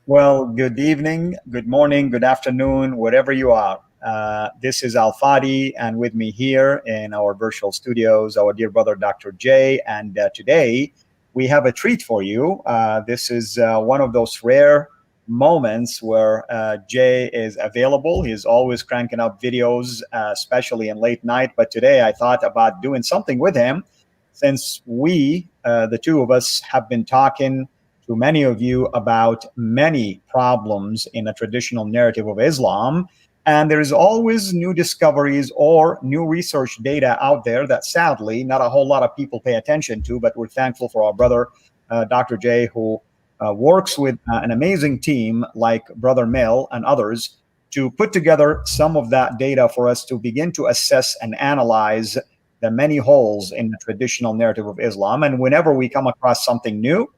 Well, good evening, good morning, good afternoon, wherever you are. This is Al Fadi, and with me here in our virtual studios, our dear brother Dr. Jay. And today we have a treat for you. This is one of those rare moments where Jay is available. He's always cranking up videos, especially in late night. But today I thought about doing something with him since the two of us, have been talking to many of you about many problems in a traditional narrative of Islam. And there's always new discoveries or new research data out there that sadly not a whole lot of people pay attention to, but we're thankful for our brother, Dr. Jay, who works with an amazing team like Brother Mill and others to put together some of that data for us to begin to assess and analyze the many holes in the traditional narrative of Islam. And whenever we come across something new,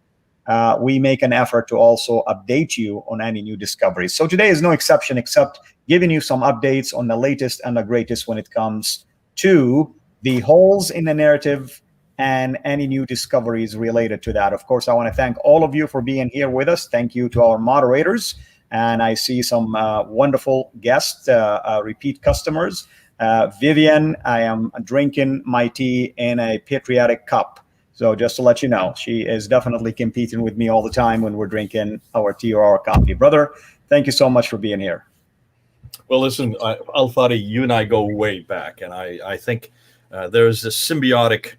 we make an effort to also update you on any new discoveries. So today is no exception, except giving you some updates on the latest and the greatest when it comes to the holes in the narrative and any new discoveries related to that. Of course, I want to thank all of you for being here with us. Thank you to our moderators. And I see some wonderful guests, repeat customers. Vivian, I am drinking my tea in a patriotic cup. So just to let you know, she is definitely competing with me all the time when we're drinking our tea or our coffee. Brother, thank you so much for being here. Well, listen, Al Fadi, you and I go way back, and I think there's this symbiotic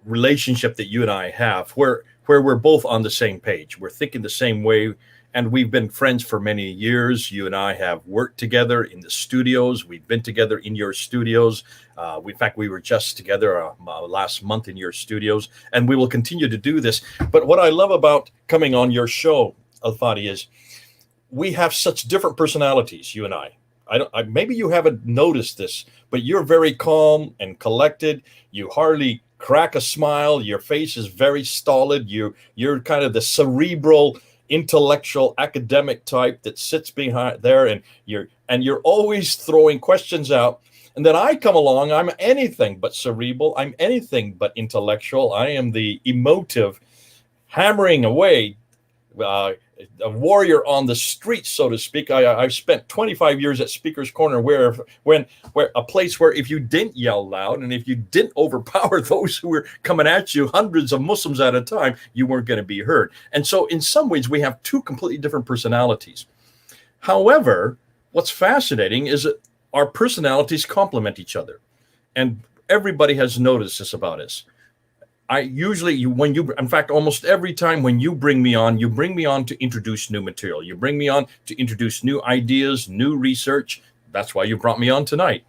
relationship that you and I have where we're both on the same page. We're thinking the same way, and we've been friends for many years. You and I have worked together in the studios. We've been together in your studios. In fact, we were just together last month in your studios, and we will continue to do this. But what I love about coming on your show, Al Fadi, is we have such different personalities, you and I. Maybe you haven't noticed this, but you're very calm and collected. You hardly crack a smile. Your face is very stolid. You're kind of the cerebral, intellectual, academic type that sits behind there, and you're always throwing questions out. And then I come along, I'm anything but cerebral. I'm anything but intellectual. I am the emotive, hammering away, a warrior on the streets, so to speak. I've spent 25 years at Speaker's Corner, where a place where if you didn't yell loud and if you didn't overpower those who were coming at you, hundreds of Muslims at a time, you weren't going to be heard. And so in some ways, we have two completely different personalities. However, what's fascinating is that our personalities complement each other. And everybody has noticed this about us. In fact, almost every time when you bring me on to introduce new material. You bring me on to introduce new ideas, new research. That's why you brought me on tonight.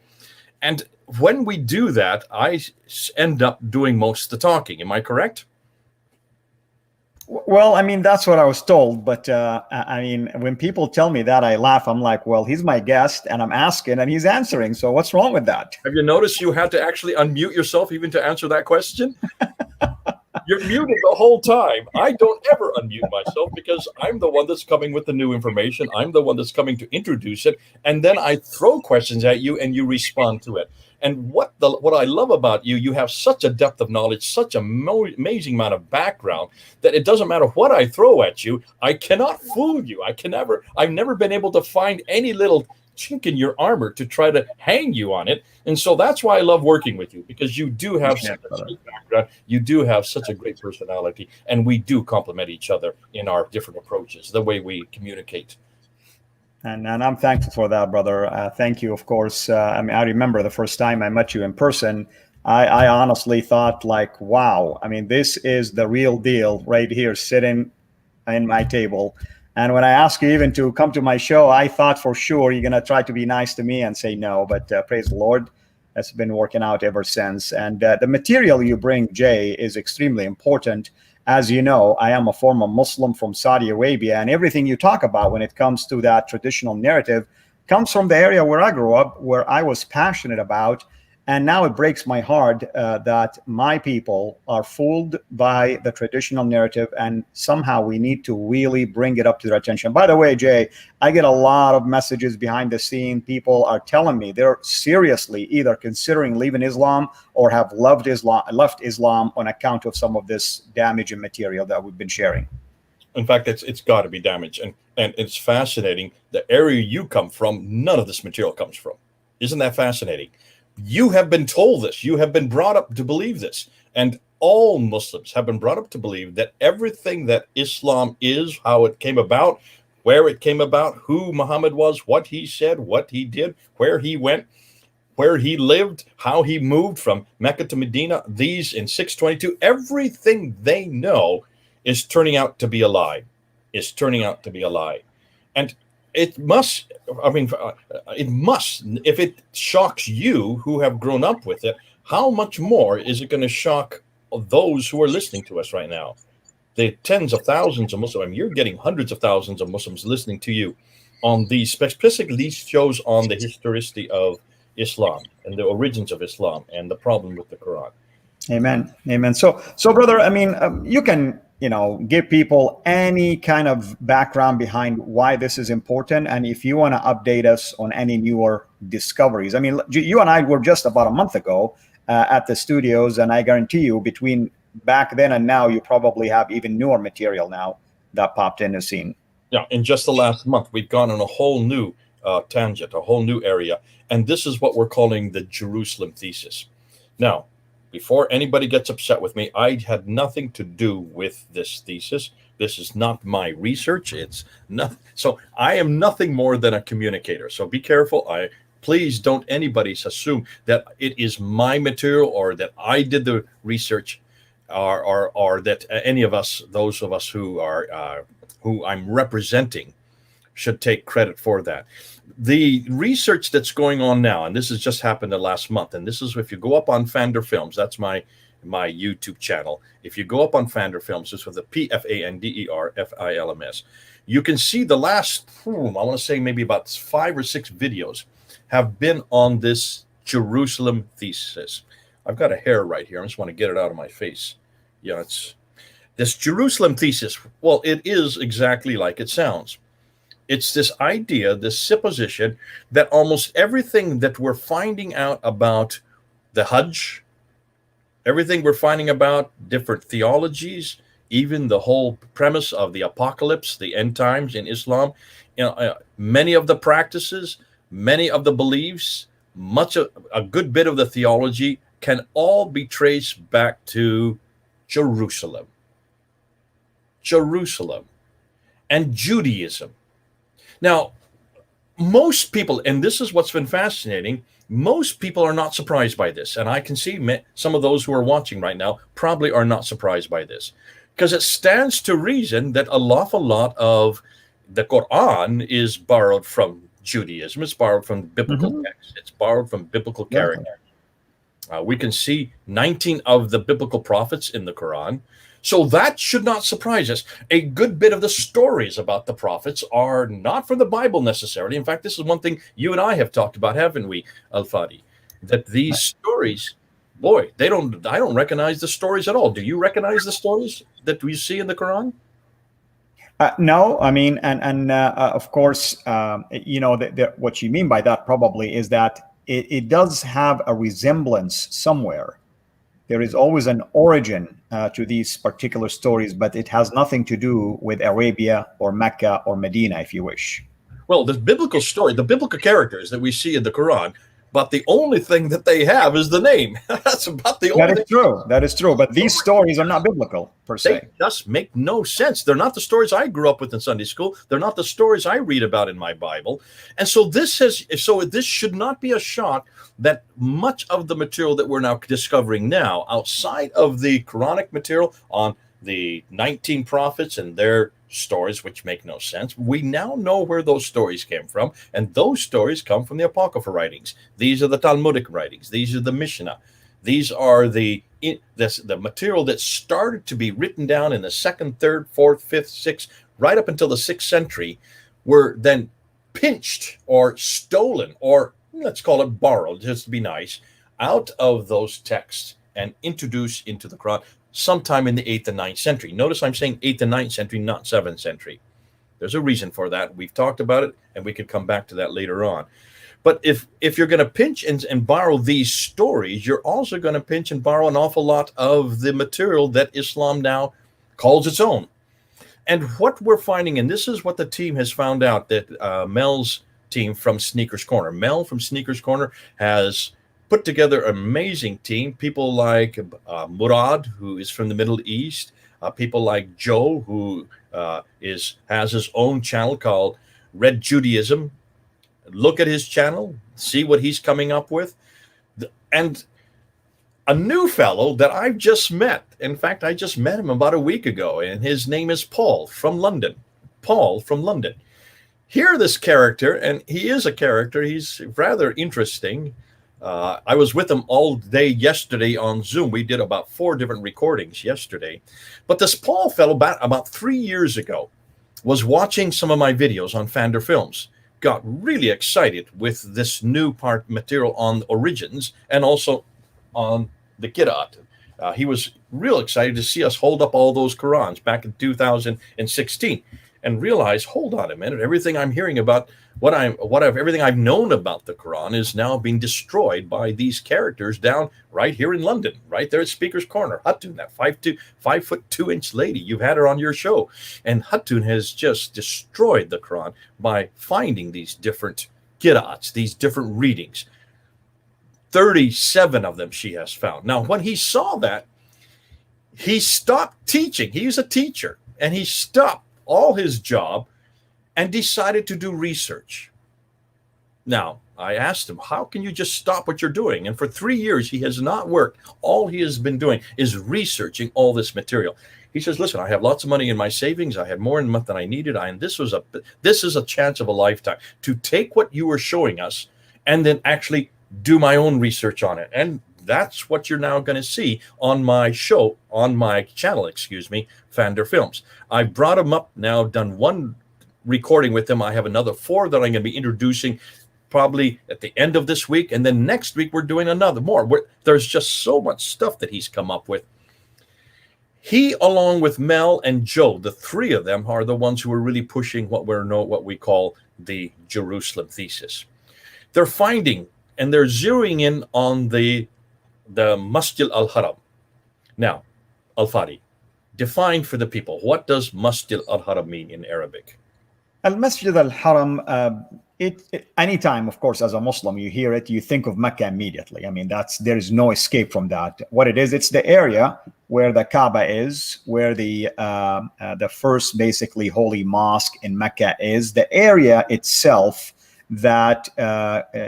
And when we do that, I end up doing most of the talking. Am I correct? Well, I mean, that's what I was told. But I mean, when people tell me that, I laugh. I'm like, well, he's my guest and I'm asking and he's answering. So what's wrong with that? Have you noticed you had to actually unmute yourself even to answer that question? You're muted the whole time. I don't ever unmute myself because I'm the one that's coming with the new information. I'm the one that's coming to introduce it. And then I throw questions at you and you respond to it. And what I love about you, you have such a depth of knowledge, such an amazing amount of background that it doesn't matter what I throw at you, I cannot fool you. I've never been able to find any little chink in your armor to try to hang you on it. And so that's why I love working with you, because you do have such a great background. You do have such a great personality, and we do complement each other in our different approaches, the way we communicate. And I'm thankful for that, brother. Thank you, of course. I mean, I remember the first time I met you in person, I honestly thought like, wow, I mean, this is the real deal right here sitting in my table. And when I asked you even to come to my show, I thought for sure you're going to try to be nice to me and say no. But praise the Lord, it's been working out ever since. And the material you bring, Jay, is extremely important. As you know, I am a former Muslim from Saudi Arabia, and everything you talk about when it comes to that traditional narrative comes from the area where I grew up, where I was passionate about. And now it breaks my heart that my people are fooled by the traditional narrative, and somehow we need to really bring it up to their attention. By the way, Jay, I get a lot of messages behind the scene. People are telling me they're seriously either considering leaving Islam or have left Islam on account of some of this damaging material that we've been sharing. In fact, it's got to be damaged. And it's fascinating. The area you come from, none of this material comes from. Isn't that fascinating? You have been told this. You have been brought up to believe this. And all Muslims have been brought up to believe that everything that Islam is, how it came about, where it came about, who Muhammad was, what he said, what he did, where he went, where he lived, how he moved from Mecca to Medina, these in 622, everything they know is turning out to be a lie, is turning out to be a lie. And it must, it must, if it shocks you who have grown up with it, how much more is it going to shock those who are listening to us right now? The tens of thousands of Muslims, I mean, you're getting hundreds of thousands of Muslims listening to you on these, specifically these shows on the historicity of Islam and the origins of Islam and the problem with the Quran. Amen. Amen. So brother, I mean, you can, give people any kind of background behind why this is important. And if you want to update us on any newer discoveries, I mean, you and I were just about a month ago at the studios, and I guarantee you between back then and now, you probably have even newer material now that popped in the scene. Yeah. In just the last month, we've gone on a whole new tangent, a whole new area. And this is what we're calling the Jerusalem thesis. Now, before anybody gets upset with me, I had nothing to do with this thesis. This is not my research. It's not. So I am nothing more than a communicator. So be careful. Please don't anybody assume that it is my material or that I did the research, or that any of us, those of us who are who I'm representing, should take credit for that. The research that's going on now, and this has just happened the last month, and this is if you go up on Fander Films, that's my YouTube channel. If you go up on Fander Films, it's with a PFANDERFILMS, you can see the last, I want to say maybe about 5 or 6 videos have been on this Jerusalem thesis. I've got a hair right here. I just want to get it out of my face. Yeah, it's this Jerusalem thesis. Well, it is exactly like it sounds. It's this idea, this supposition that almost everything that we're finding out about the Hajj, everything we're finding about different theologies, even the whole premise of the apocalypse, the end times in Islam, many of the practices, many of the beliefs, a good bit of the theology can all be traced back to Jerusalem. Jerusalem and Judaism. Now, most people, and this is what's been fascinating, most people are not surprised by this. And I can see some of those who are watching right now probably are not surprised by this, because it stands to reason that an awful lot of the Quran is borrowed from Judaism. It's borrowed from biblical texts. It's borrowed from biblical character. We can see 19 of the biblical prophets in the Quran. So that should not surprise us. A good bit of the stories about the prophets are not from the Bible necessarily. In fact, this is one thing you and I have talked about, haven't we, Al-Fadi? That these stories, boy, I don't recognize the stories at all. Do you recognize the stories that we see in the Quran? No, I mean, and of course, what you mean by that probably is that it does have a resemblance somewhere. There is always an origin to these particular stories, but it has nothing to do with Arabia or Mecca or Medina, if you wish. Well, the biblical story, the biblical characters that we see in the Quran, but the only thing that they have is the name. That's about the only thing. That is true. But these stories are not biblical, per se. They just make no sense. They're not the stories I grew up with in Sunday school. They're not the stories I read about in my Bible. And so this should not be a shock that much of the material that we're now discovering now, outside of the Quranic material on the 19 prophets and their stories, which make no sense, we now know where those stories came from, and those stories come from the Apocrypha writings. These are the Talmudic writings. These are the Mishnah. These are the material that started to be written down in the 2nd, 3rd, 4th, 5th, 6th, right up until the 6th century, were then pinched or stolen, or let's call it borrowed, just to be nice, out of those texts and introduced into the Quran sometime in the 8th and 9th century. Notice I'm saying 8th and 9th century, not 7th century. There's a reason for that. We've talked about it, and we could come back to that later on. But if you're going to pinch and borrow these stories, you're also going to pinch and borrow an awful lot of the material that Islam now calls its own. And what we're finding, and this is what the team has found out, that Mel's team from Sneakers Corner, Mel from Sneakers Corner has put together an amazing team. People like Murad, who is from the Middle East, people like Joe, who has his own channel called Red Judaism. Look at his channel, see what he's coming up with. And a new fellow that I've just met. In fact, I just met him about a week ago, and his name is Paul from London. Paul from London. Hear this character, and he is a character. He's rather interesting. I was with him all day yesterday on Zoom. We did about 4 different recordings yesterday. But this Paul fellow, about 3 years ago, was watching some of my videos on Fander Films. Got really excited with this new material on Origins and also on the Qira'at. He was real excited to see us hold up all those Qurans back in 2016 and realize, hold on a minute, everything I'm hearing about everything I've known about the Quran is now being destroyed by these characters down right here in London, right there at Speaker's Corner. Hatun, that 5'2" lady, you've had her on your show, and Hatun has just destroyed the Quran by finding these different qira'ats, these different readings. 37 of them she has found. Now, when he saw that, he stopped teaching. He's a teacher, and he stopped all his job and decided to do research. Now, I asked him, how can you just stop what you're doing? And for 3 years, he has not worked. All he has been doing is researching all this material. He says, listen, I have lots of money in my savings. I had more in a month than I needed. And this is a chance of a lifetime to take what you were showing us and then actually do my own research on it. And that's what you're now going to see on my show, on my channel, Fander Films. I brought him up now, done 1 recording with him. I have another 4 that I'm going to be introducing probably at the end of this week. And then next week, we're doing another more. There's just so much stuff that he's come up with. He, along with Mel and Joe, the 3 of them are the ones who are really pushing what we call the Jerusalem thesis. They're finding and they're zeroing in on the Masjid al-Haram. Now, Al-Fadi, define for the people, what does Masjid al-Haram mean in Arabic? Al-Masjid al-Haram, anytime, of course, as a Muslim, you hear it, you think of Mecca immediately. I mean, there is no escape from that. What it is, it's the area where the Kaaba is, where the first basically holy mosque in Mecca is, the area itself that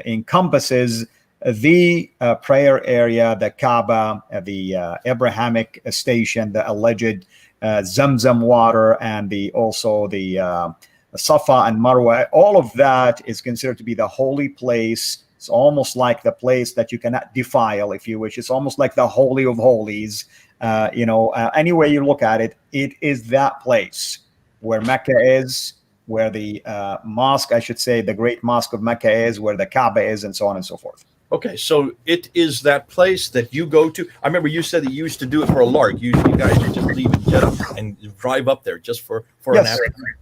encompasses the prayer area, the Kaaba, the Abrahamic station, the alleged Zamzam water, and also the Safa and Marwa. All of that is considered to be the holy place. It's almost like the place that you cannot defile, if you wish. It's almost like the Holy of Holies. Any way you look at it, it is that place where Mecca is, where the mosque, I should say, the great mosque of Mecca is, where the Kaaba is, and so on and so forth. Okay, so it is that place that you go to. I remember you said that you used to do it for a lark. You guys would just leave in Jeddah and drive up there just for an afternoon.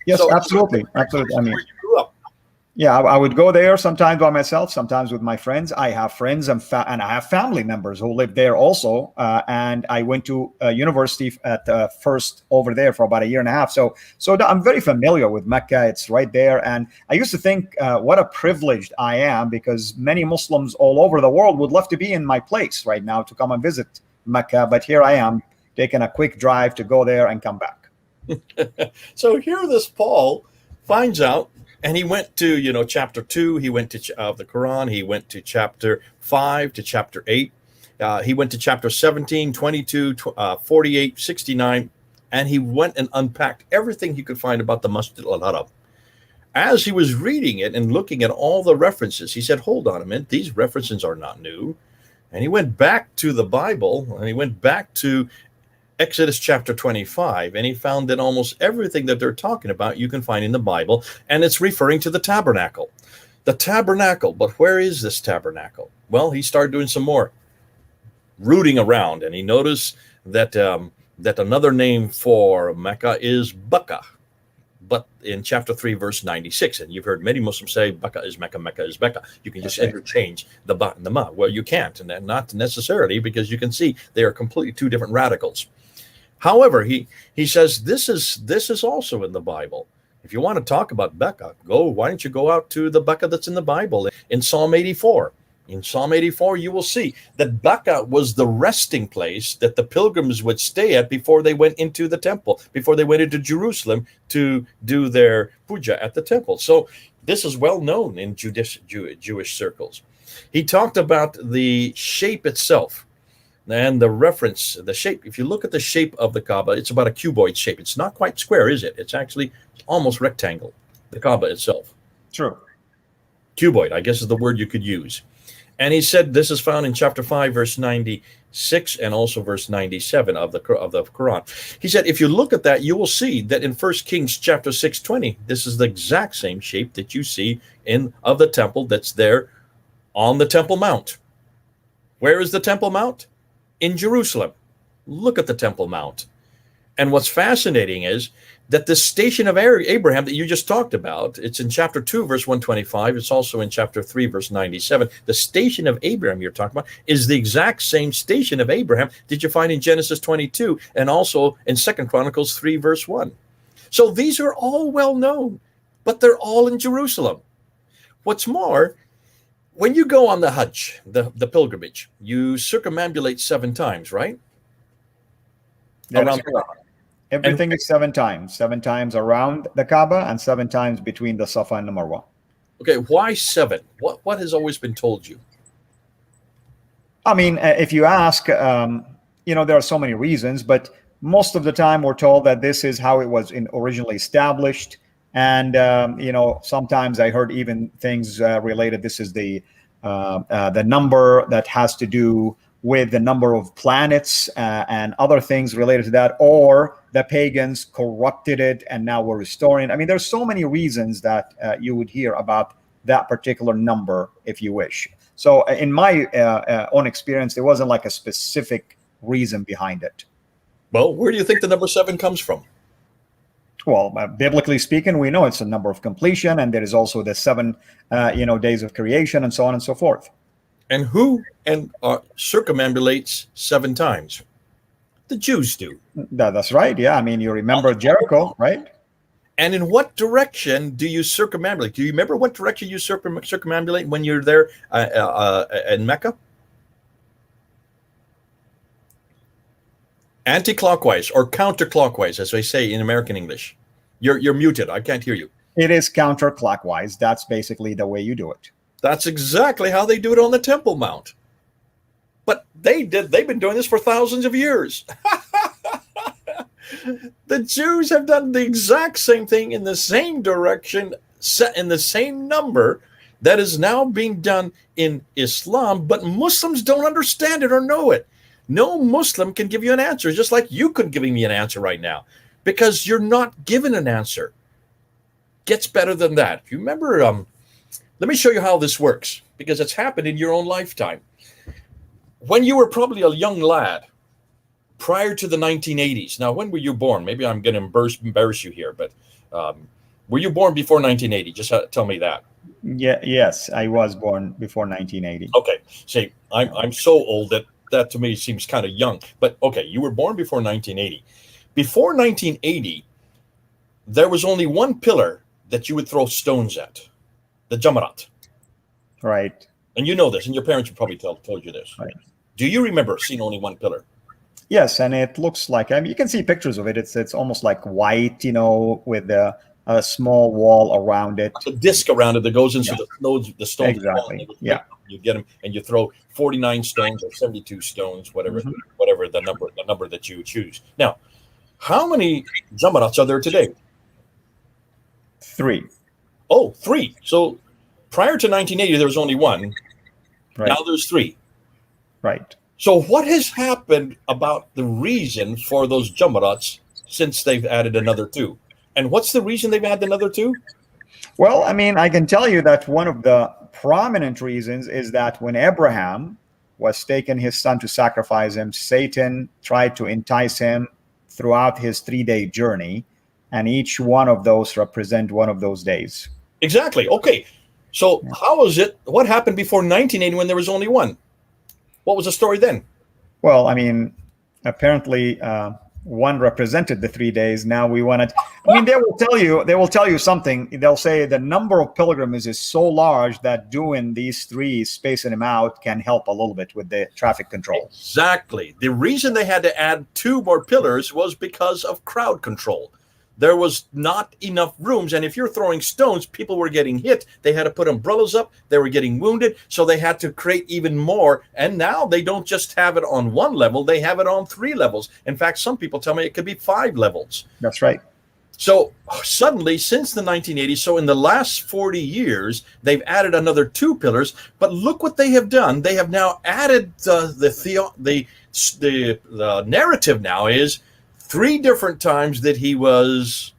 Yes, so, absolutely. I mean, where you grew up. Yeah, I would go there sometimes by myself, sometimes with my friends. I have friends and I have family members who live there also. And I went to university at first over there for about 1.5 years. So I'm very familiar with Mecca. It's right there. And I used to think what a privileged I am, because many Muslims all over the world would love to be in my place right now to come and visit Mecca. But here I am taking a quick drive to go there and come back. So here this Paul finds out. And he went to, chapter 2, he went to the Quran, he went to chapter 5 to chapter 8. He went to chapter 17, 22, 48, 69, and he went and unpacked everything he could find about the Masjid al-Haram. As he was reading it and looking at all the references, he said, hold on a minute, these references are not new. And he went back to the Bible, and he went back to Exodus chapter 25, and he found that almost everything that they're talking about you can find in the Bible, and it's referring to the tabernacle. The tabernacle, but where is this tabernacle? Well, he started doing some more rooting around, and he noticed that that another name for Mecca is Bakka, but in chapter 3, verse 96, and you've heard many Muslims say Bakka is Mecca, Mecca is Becca. You can just interchange the ba and the ma. Well, you can't, and not necessarily, because you can see they are completely 2 different radicals. However, he says this is also in the Bible. If you want to talk about Becca, why don't you go out to the Becca that's in the Bible in Psalm 84? In Psalm 84, you will see that Becca was the resting place that the pilgrims would stay at before they went into the temple, before they went into Jerusalem to do their puja at the temple. So this is well known in Jewish circles. He talked about the shape itself and the reference, the shape. If you look at the shape of the Kaaba, it's about a cuboid shape. It's not quite square, is it? It's actually almost rectangle, the Kaaba itself. True. Cuboid, I guess, is the word you could use. And he said this is found in chapter 5, verse 96, and also verse 97 of the Quran. He said, if you look at that, you will see that in 1 Kings chapter 6:20, this is the exact same shape that you see of the temple that's there on the Temple Mount. Where is the Temple Mount? In Jerusalem. Look at the Temple Mount. And what's fascinating is that the station of Abraham that you just talked about, it's in chapter 2, verse 125. It's also in chapter 3, verse 97. The station of Abraham you're talking about is the exact same station of Abraham that you find in Genesis 22 and also in 2 Chronicles 3, verse 1. So these are all well known, but they're all in Jerusalem. What's more, when you go on the Hajj, the pilgrimage, you circumambulate 7 times, right? That's correct. Everything is 7 times. 7 times around the Kaaba and 7 times between the Safa and the Marwa. Okay, why 7? What has always been told you? I mean, if you ask, there are so many reasons, but most of the time we're told that this is how it was originally established. And, sometimes I heard even things related. This is the number that has to do with the number of planets and other things related to that, or the pagans corrupted it and now we're restoring. I mean, there's so many reasons that you would hear about that particular number if you wish. So in my own experience, there wasn't like a specific reason behind it. Well, where do you think the number 7 comes from? Well, biblically speaking, we know it's a number of completion, and there is also the 7, days of creation, and so on and so forth. And who circumambulates 7 times? The Jews do. That's right. Yeah, I mean, you remember Jericho, right? And in what direction do you circumambulate? Do you remember what direction you circumambulate when you're there in Mecca? Anti-clockwise or counterclockwise, as they say in American English. You're muted. I can't hear you. It is counterclockwise. That's basically the way you do it. That's exactly how they do it on the Temple Mount. But they've been doing this for thousands of years. The Jews have done the exact same thing in the same direction, set in the same number that is now being done in Islam, but Muslims don't understand it or know it. No Muslim can give you an answer, just like you couldn't give me an answer right now, because you're not given an answer. Gets better than that. If you remember, let me show you how this works, because it's happened in your own lifetime. When you were probably a young lad, prior to the 1980s. Now, when were you born? Maybe I'm going to embarrass you here, but were you born before 1980? Just tell me that. Yeah, yes, I was born before 1980. Okay, see, I'm so old that to me seems kind of young. But okay, you were born before 1980. Before 1980, there was only one pillar that you would throw stones at, the Jamarat. Right. And you know this, and your parents probably told you this. Right. Do you remember seeing only one pillar? Yes, and it looks like, I mean, you can see pictures of it. It's almost like white, with a small wall around it. A disc around it that goes into the stones. Exactly. Yeah. You get them, and you throw 49 stones or 72 stones, whatever the number that you choose. Now, how many Jamarats are there today? 3. Oh, 3. So prior to 1980, there was only 1. Right. Now there's 3. Right. So what has happened about the reason for those Jamarats since they've added another 2? And what's the reason they've added another 2? Well, I mean, I can tell you that one of the prominent reasons is that when Abraham was taking his son to sacrifice him, Satan tried to entice him throughout his 3-day journey, and each one of those represent one of those days. Exactly. Okay. So how is it? What happened before 1980 when there was only 1? What was the story then? Well, I mean, apparently one represented the 3 days. Now we want it. I mean, they will tell you something. They'll say the number of pilgrims is so large that doing these three, spacing them out, can help a little bit with the traffic control. Exactly. The reason they had to add 2 more pillars was because of crowd control. There was not enough rooms, and if you're throwing stones, people were getting hit. They had to put umbrellas up. They were getting wounded, so they had to create even more. And now they don't just have it on 1 level, they have it on 3 levels. In fact, some people tell me it could be 5 levels. That's right. So suddenly, since the 1980s, so in the last 40 years, they've added another 2 pillars. But look what they have done. They have now added the narrative now is 3 different times that he was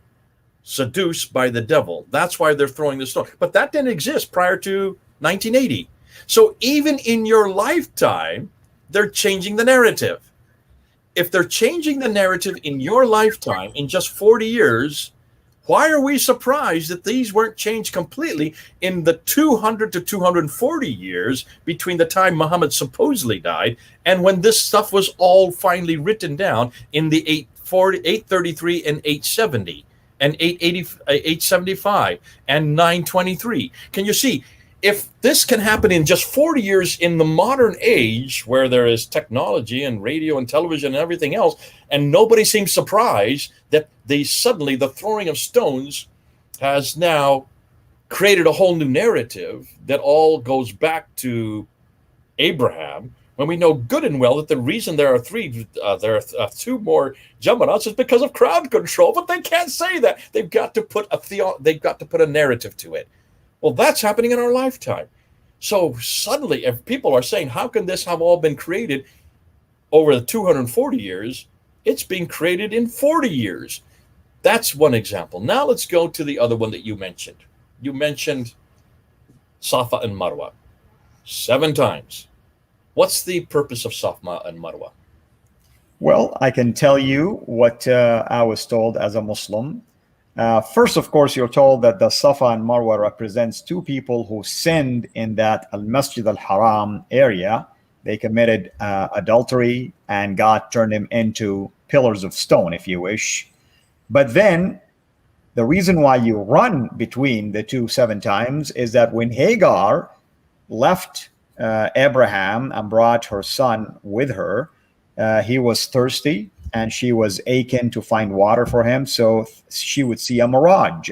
seduced by the devil. That's why they're throwing the stone. But that didn't exist prior to 1980. So even in your lifetime, they're changing the narrative. If they're changing the narrative in your lifetime in just 40 years, why are we surprised that these weren't changed completely in the 200 to 240 years between the time Muhammad supposedly died and when this stuff was all finally written down in the 833 and 870 and 875 and 923? Can you see? If this can happen in just 40 years in the modern age where there is technology and radio and television and everything else, and nobody seems surprised that suddenly the throwing of stones has now created a whole new narrative that all goes back to Abraham, when we know good and well that the reason there are 2 more Jumbonauts is because of crowd control, but they can't say that. They've got to put a narrative to it. Well, that's happening in our lifetime. So suddenly, if people are saying, how can this have all been created over the 240 years? It's being created in 40 years. That's one example. Now let's go to the other one that you mentioned. You mentioned Safa and Marwa 7 times. What's the purpose of Safa and Marwa? Well, I can tell you what I was told as a Muslim. First, of course, you're told that the Safa and Marwa represents 2 people who sinned in that Al-Masjid al-Haram area. They committed adultery, and God turned them into pillars of stone, if you wish. But then the reason why you run between the 2 7 times is that when Hagar left Abraham and brought her son with her, he was thirsty and she was aching to find water for him. So she would see a mirage,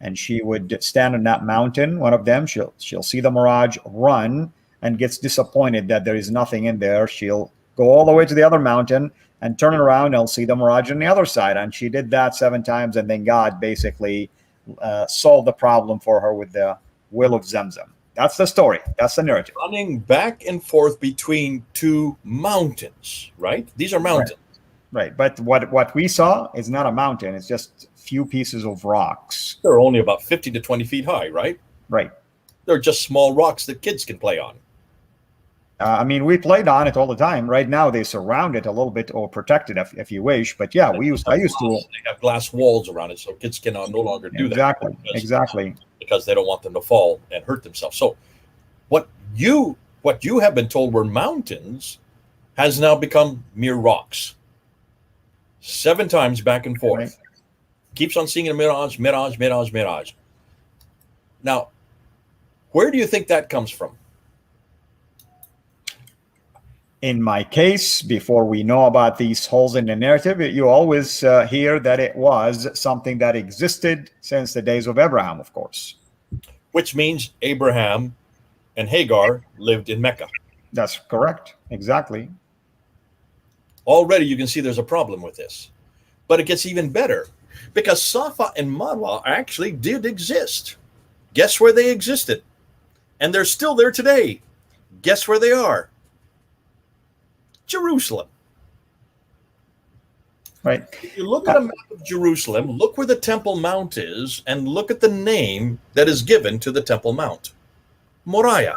and she would stand on that mountain, one of them, she'll see the mirage, run, and gets disappointed that there is nothing in there. She'll go all the way to the other mountain and turn around, and see the mirage on the other side. And she did that 7 times, and then God basically solved the problem for her with the well of Zamzam. That's the story. That's the narrative. Running back and forth between 2 mountains, right? These are mountains. Right. But what we saw is not a mountain. It's just few pieces of rocks. They're only about 50 to 20 feet high, right? Right. They're just small rocks that kids can play on. I mean, we played on it all the time. Right now, they surround it a little bit or protect it if you wish. But yeah, I used to. They have glass walls around it, so kids can no longer do that. Exactly. Because they don't want them to fall and hurt themselves. So, what you have been told were mountains has now become mere rocks. 7 times back and forth. Right. Keeps on seeing a mirage. Now, where do you think that comes from? In my case, before we know about these holes in the narrative, you always hear that it was something that existed since the days of Abraham, of course. Which means Abraham and Hagar lived in Mecca. That's correct. Exactly. Already you can see there's a problem with this. But it gets even better, because Safa and Marwa actually did exist. Guess where they existed? And they're still there today. Guess where they are? Jerusalem. Right. If you look at a map of Jerusalem, look where the Temple Mount is, and look at the name that is given to the Temple Mount. Moriah.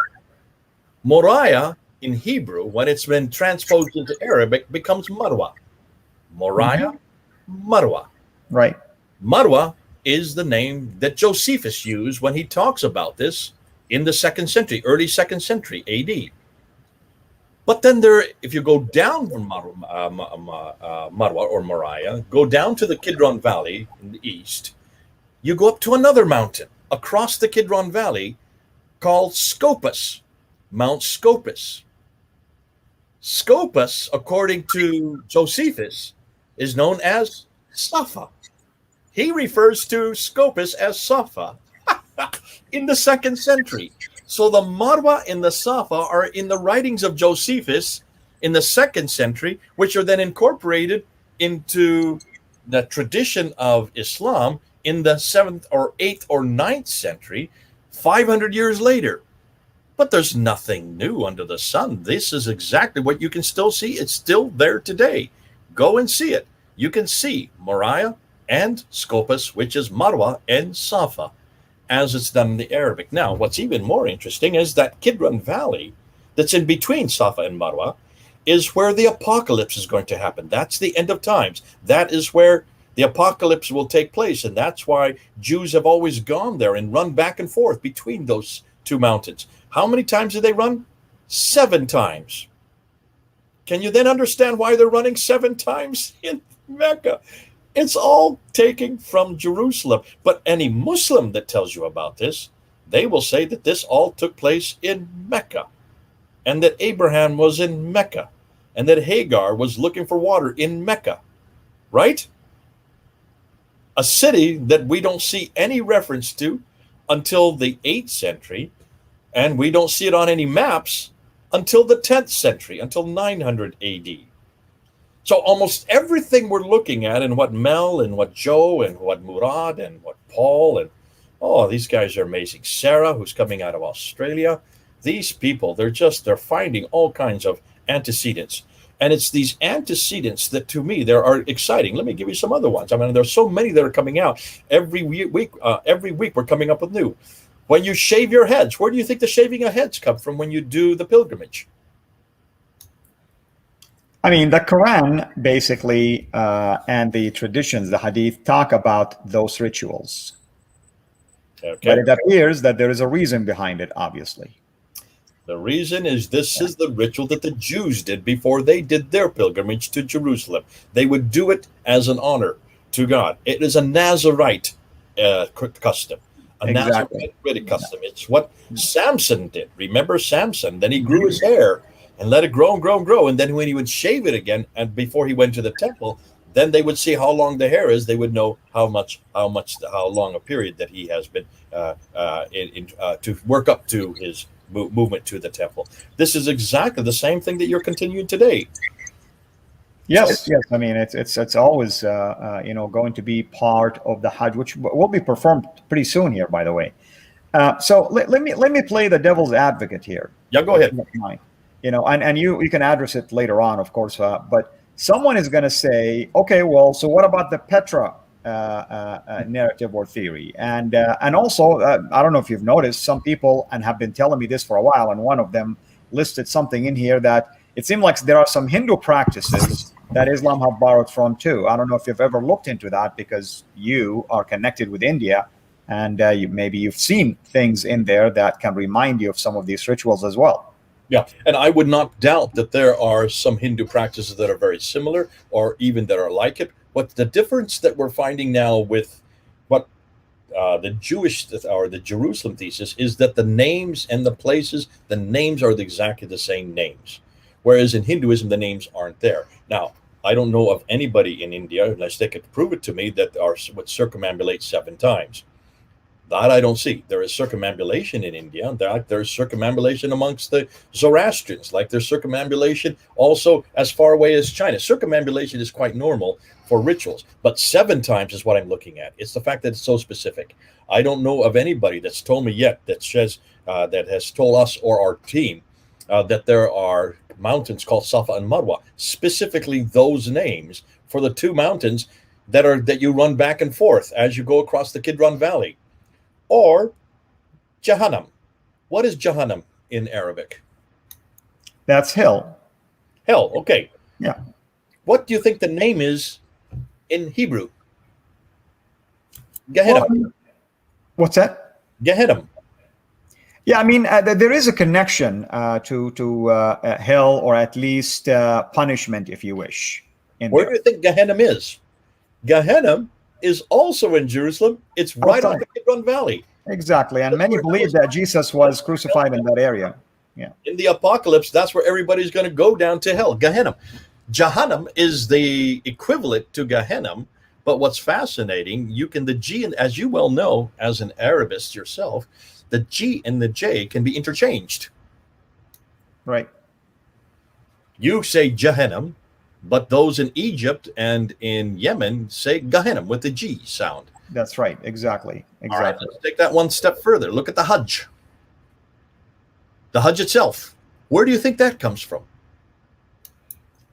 Moriah in Hebrew, when it's been transposed into Arabic, becomes Marwa. Moriah, Marwa. Right. Marwa is the name that Josephus used when he talks about this in the 2nd century, early 2nd century AD. But then if you go down from Marwa or Moriah, go down to the Kidron Valley in the east, you go up to another mountain across the Kidron Valley called Scopus, Mount Scopus. Scopus, according to Josephus, is known as Safa. He refers to Scopus as Safa in the 2nd century. So the Marwa and the Safa are in the writings of Josephus in the 2nd century, which are then incorporated into the tradition of Islam in the 7th or 8th or 9th century, 500 years later. But there's nothing new under the sun. This is exactly what you can still see. It's still there today. Go and see it. You can see Moriah and Scopus, which is Marwa and Safa, as it's done in the Arabic. Now, what's even more interesting is that Kidron Valley that's in between Safa and Marwa is where the apocalypse is going to happen. That's the end of times. That is where the apocalypse will take place. And that's why Jews have always gone there and run back and forth between those two mountains. How many times did they run? 7 times. Can you then understand why they're running 7 times in Mecca? It's all taken from Jerusalem. But any Muslim that tells you about this, they will say that this all took place in Mecca, and that Abraham was in Mecca, and that Hagar was looking for water in Mecca, right? A city that we don't see any reference to until the 8th century, and we don't see it on any maps until the 10th century, until 900 AD. So almost everything we're looking at, and what Mel and what Joe and what Murad and what Paul and these guys are amazing. Sarah, who's coming out of Australia, these people, they're finding all kinds of antecedents. And it's these antecedents that, to me, they are exciting. Let me give you some other ones. I mean, there's so many that are coming out every week. Every week we're coming up with new. When you shave your heads, where do you think the shaving of heads come from when you do the pilgrimage? I mean, the Quran basically and the traditions, the Hadith, talk about those rituals. Okay. But it appears that there is a reason behind it, obviously. The reason is this is the ritual that the Jews did before they did their pilgrimage to Jerusalem. They would do it as an honor to God. It is a Nazarite custom, a Nazarite custom. It's what Samson did. Remember Samson? Then he grew his hair and let it grow and grow and grow. And then when he would shave it again, and before he went to the temple, then they would see how long the hair is. They would know how long a period that he has been to work up to his movement to the temple. This is exactly the same thing that you're continuing today. Yes. I mean, it's always going to be part of the Hajj, which will be performed pretty soon here, by the way. So let me play the devil's advocate here. Yeah, go ahead. And you can address it later on, of course. But someone is going to say, okay, well, so what about the Petra narrative or theory? And also, I don't know if you've noticed, some people, and have been telling me this for a while, and one of them listed something in here that it seemed like there are some Hindu practices that Islam have borrowed from too. I don't know if you've ever looked into that, because you are connected with India, and maybe you've seen things in there that can remind you of some of these rituals as well. Yeah, and I would not doubt that there are some Hindu practices that are very similar, or even that are like it. But the difference that we're finding now with what the Jewish or the Jerusalem thesis is that the names and the places, the names are exactly the same names. Whereas in Hinduism, the names aren't there. Now, I don't know of anybody in India, unless they could prove it to me, that would circumambulate 7 times. That I don't see. There is circumambulation in India. There's circumambulation amongst the Zoroastrians, like there's circumambulation also as far away as China. Circumambulation is quite normal for rituals, but 7 times is what I'm looking at. It's the fact that it's so specific. I don't know of anybody that's told me yet that says that has told us or our team that there are mountains called Safa and Marwa, specifically those names for the 2 mountains that you run back and forth as you go across the Kidron Valley. Or Jahannam. What is Jahannam in Arabic? That's hell. Hell, okay. Yeah. What do you think the name is in Hebrew? Gehenna. What's that? Gehenna. Yeah, I mean, there is a connection to hell, or at least punishment, if you wish, in Where do there. you think Gehenna is? Gehenna is also in Jerusalem. It's right on Outside. the Kidron Valley. Exactly. And That's many where believe those that Jesus was crucified in that area. Yeah. in the apocalypse, that's where everybody's going to go down to hell. Gehenna. Jahannam is the equivalent to Gehenna. But what's fascinating, the G, and as you well know, as an Arabist yourself, the G and the J can be interchanged. Right. You say Jahannam, but those in Egypt and in Yemen say Gehenna with the G sound. That's right. Exactly. All right, Exactly. let's take that one step further. Look at the Hajj. The Hajj itself. Where do you think that comes from?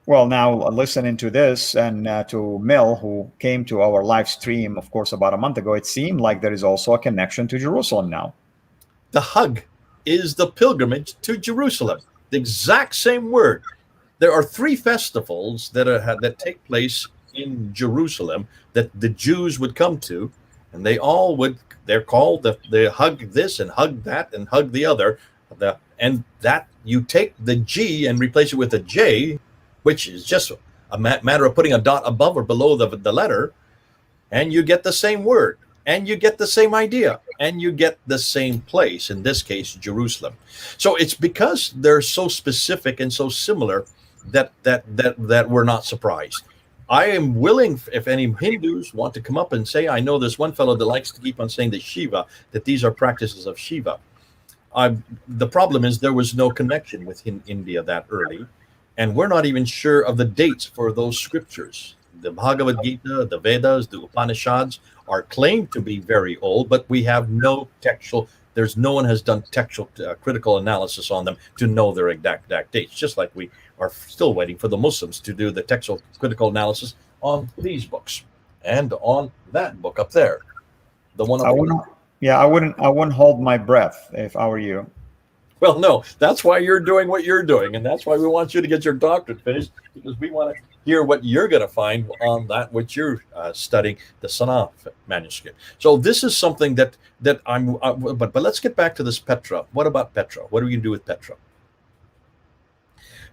Well, now listening to this and to Mill, who came to our live stream, of course, about a month ago, it seemed like there is also a connection to Jerusalem now. The Hajj is the pilgrimage to Jerusalem. The exact same word. There are three festivals that take place in Jerusalem that the Jews would come to, and they're called the Hajj this and Hajj that and Hajj the other. And that you take the G and replace it with a J, which is just a matter of putting a dot above or below the letter, and you get the same word, and you get the same idea, and you get the same place, in this case, Jerusalem. So it's because they're so specific and so similar that we're not surprised. I am willing, if any Hindus want to come up and say, I know there's one fellow that likes to keep on saying that Shiva, that these are practices of Shiva. The problem is there was no connection with India that early, and we're not even sure of the dates for those scriptures. The Bhagavad Gita, the Vedas, the Upanishads are claimed to be very old, but we have no textual. No one has done textual critical analysis on them to know their exact dates. Just like we are still waiting for the Muslims to do the textual critical analysis on these books and on that book up there, the one. I wouldn't hold my breath if I were you. Well, no, that's why you're doing what you're doing, and that's why we want you to get your doctorate finished, because we want to hear what you're going to find on that which you're studying, the Sanaa manuscript. So this is something that I'm. But let's get back to this Petra. What about Petra? What are we going to do with Petra?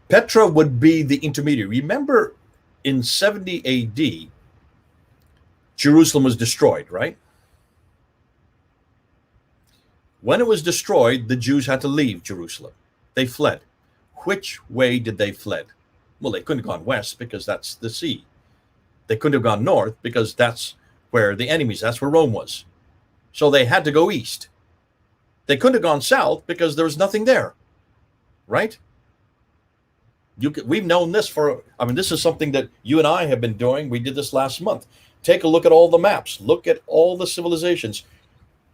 Petra would be the intermediary. Remember, in 70 A.D., Jerusalem was destroyed, right? When it was destroyed, the Jews had to leave Jerusalem. They fled. Which way did they fled? Well, they couldn't have gone west because that's the sea. They couldn't have gone north because that's where that's where Rome was. So they had to go east. They couldn't have gone south because there was nothing there, right? We've known this this is something that you and I have been doing. We did this last month. Take a look at all the maps. Look at all the civilizations.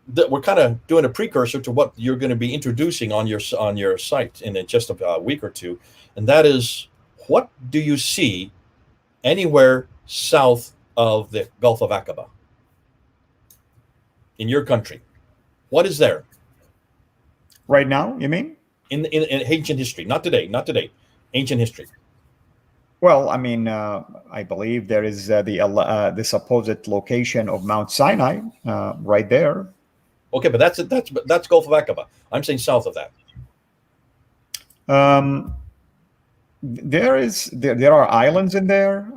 That we're kind of doing a precursor to what you're going to be introducing on your site in just a week or two, and that is, what do you see anywhere south of the Gulf of Aqaba in your country? What is there right now? You mean in ancient history? Not today. Ancient history. Well, I mean, I believe there is the supposed location of Mount Sinai right there. Okay, but that's Gulf of Aqaba. I'm saying south of that. There are islands in there.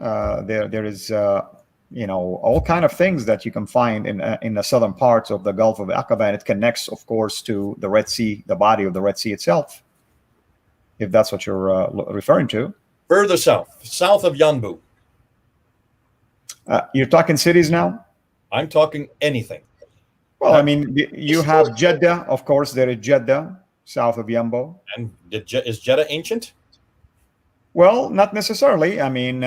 There is all kind of things that you can find in the southern parts of the Gulf of Aqaba, and it connects, of course, to the Red Sea, the body of the Red Sea itself, if that's what you're referring to. Further south of Yanbu. You're talking cities now? I'm talking anything. Well, I mean, you have Jeddah, of course. There is Jeddah, south of Yambo. And is Jeddah ancient? Well, not necessarily. I mean,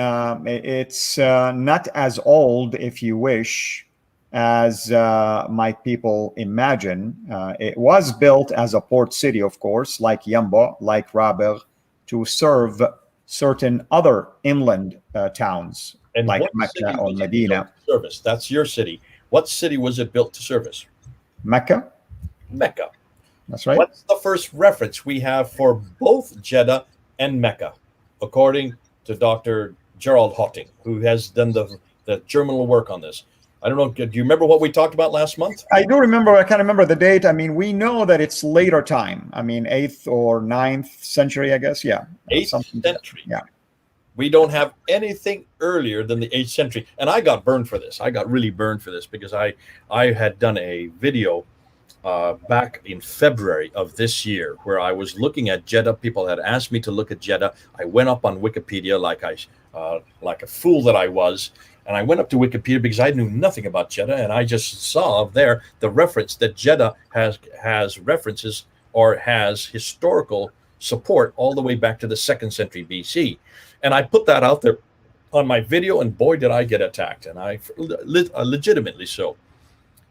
it's not as old, if you wish, as might people imagine. It was built as a port city, of course, like Yambo, like Rabigh, to serve certain other inland towns, and like Mecca or Medina. Service. That's your city. What city was it built to service? Mecca. Mecca. That's right. What's the first reference we have for both Jeddah and Mecca, according to Dr. Gerald Hotting, who has done the germinal work on this? I don't know. Do you remember what we talked about last month? I do remember. I can't remember the date. I mean, we know that it's later time. I mean, 8th or 9th century, I guess. Yeah. 8th century. Yeah. We don't have anything earlier than the 8th century. And I got burned for this. I got really burned for this because I had done a video back in February of this year where I was looking at Jeddah. People had asked me to look at Jeddah. I went up on Wikipedia like a fool that I was. And I went up to Wikipedia because I knew nothing about Jeddah. And I just saw there the reference that Jeddah has references or has historical support all the way back to the 2nd century BC. And I put that out there on my video, and boy, did I get attacked, and I legitimately so.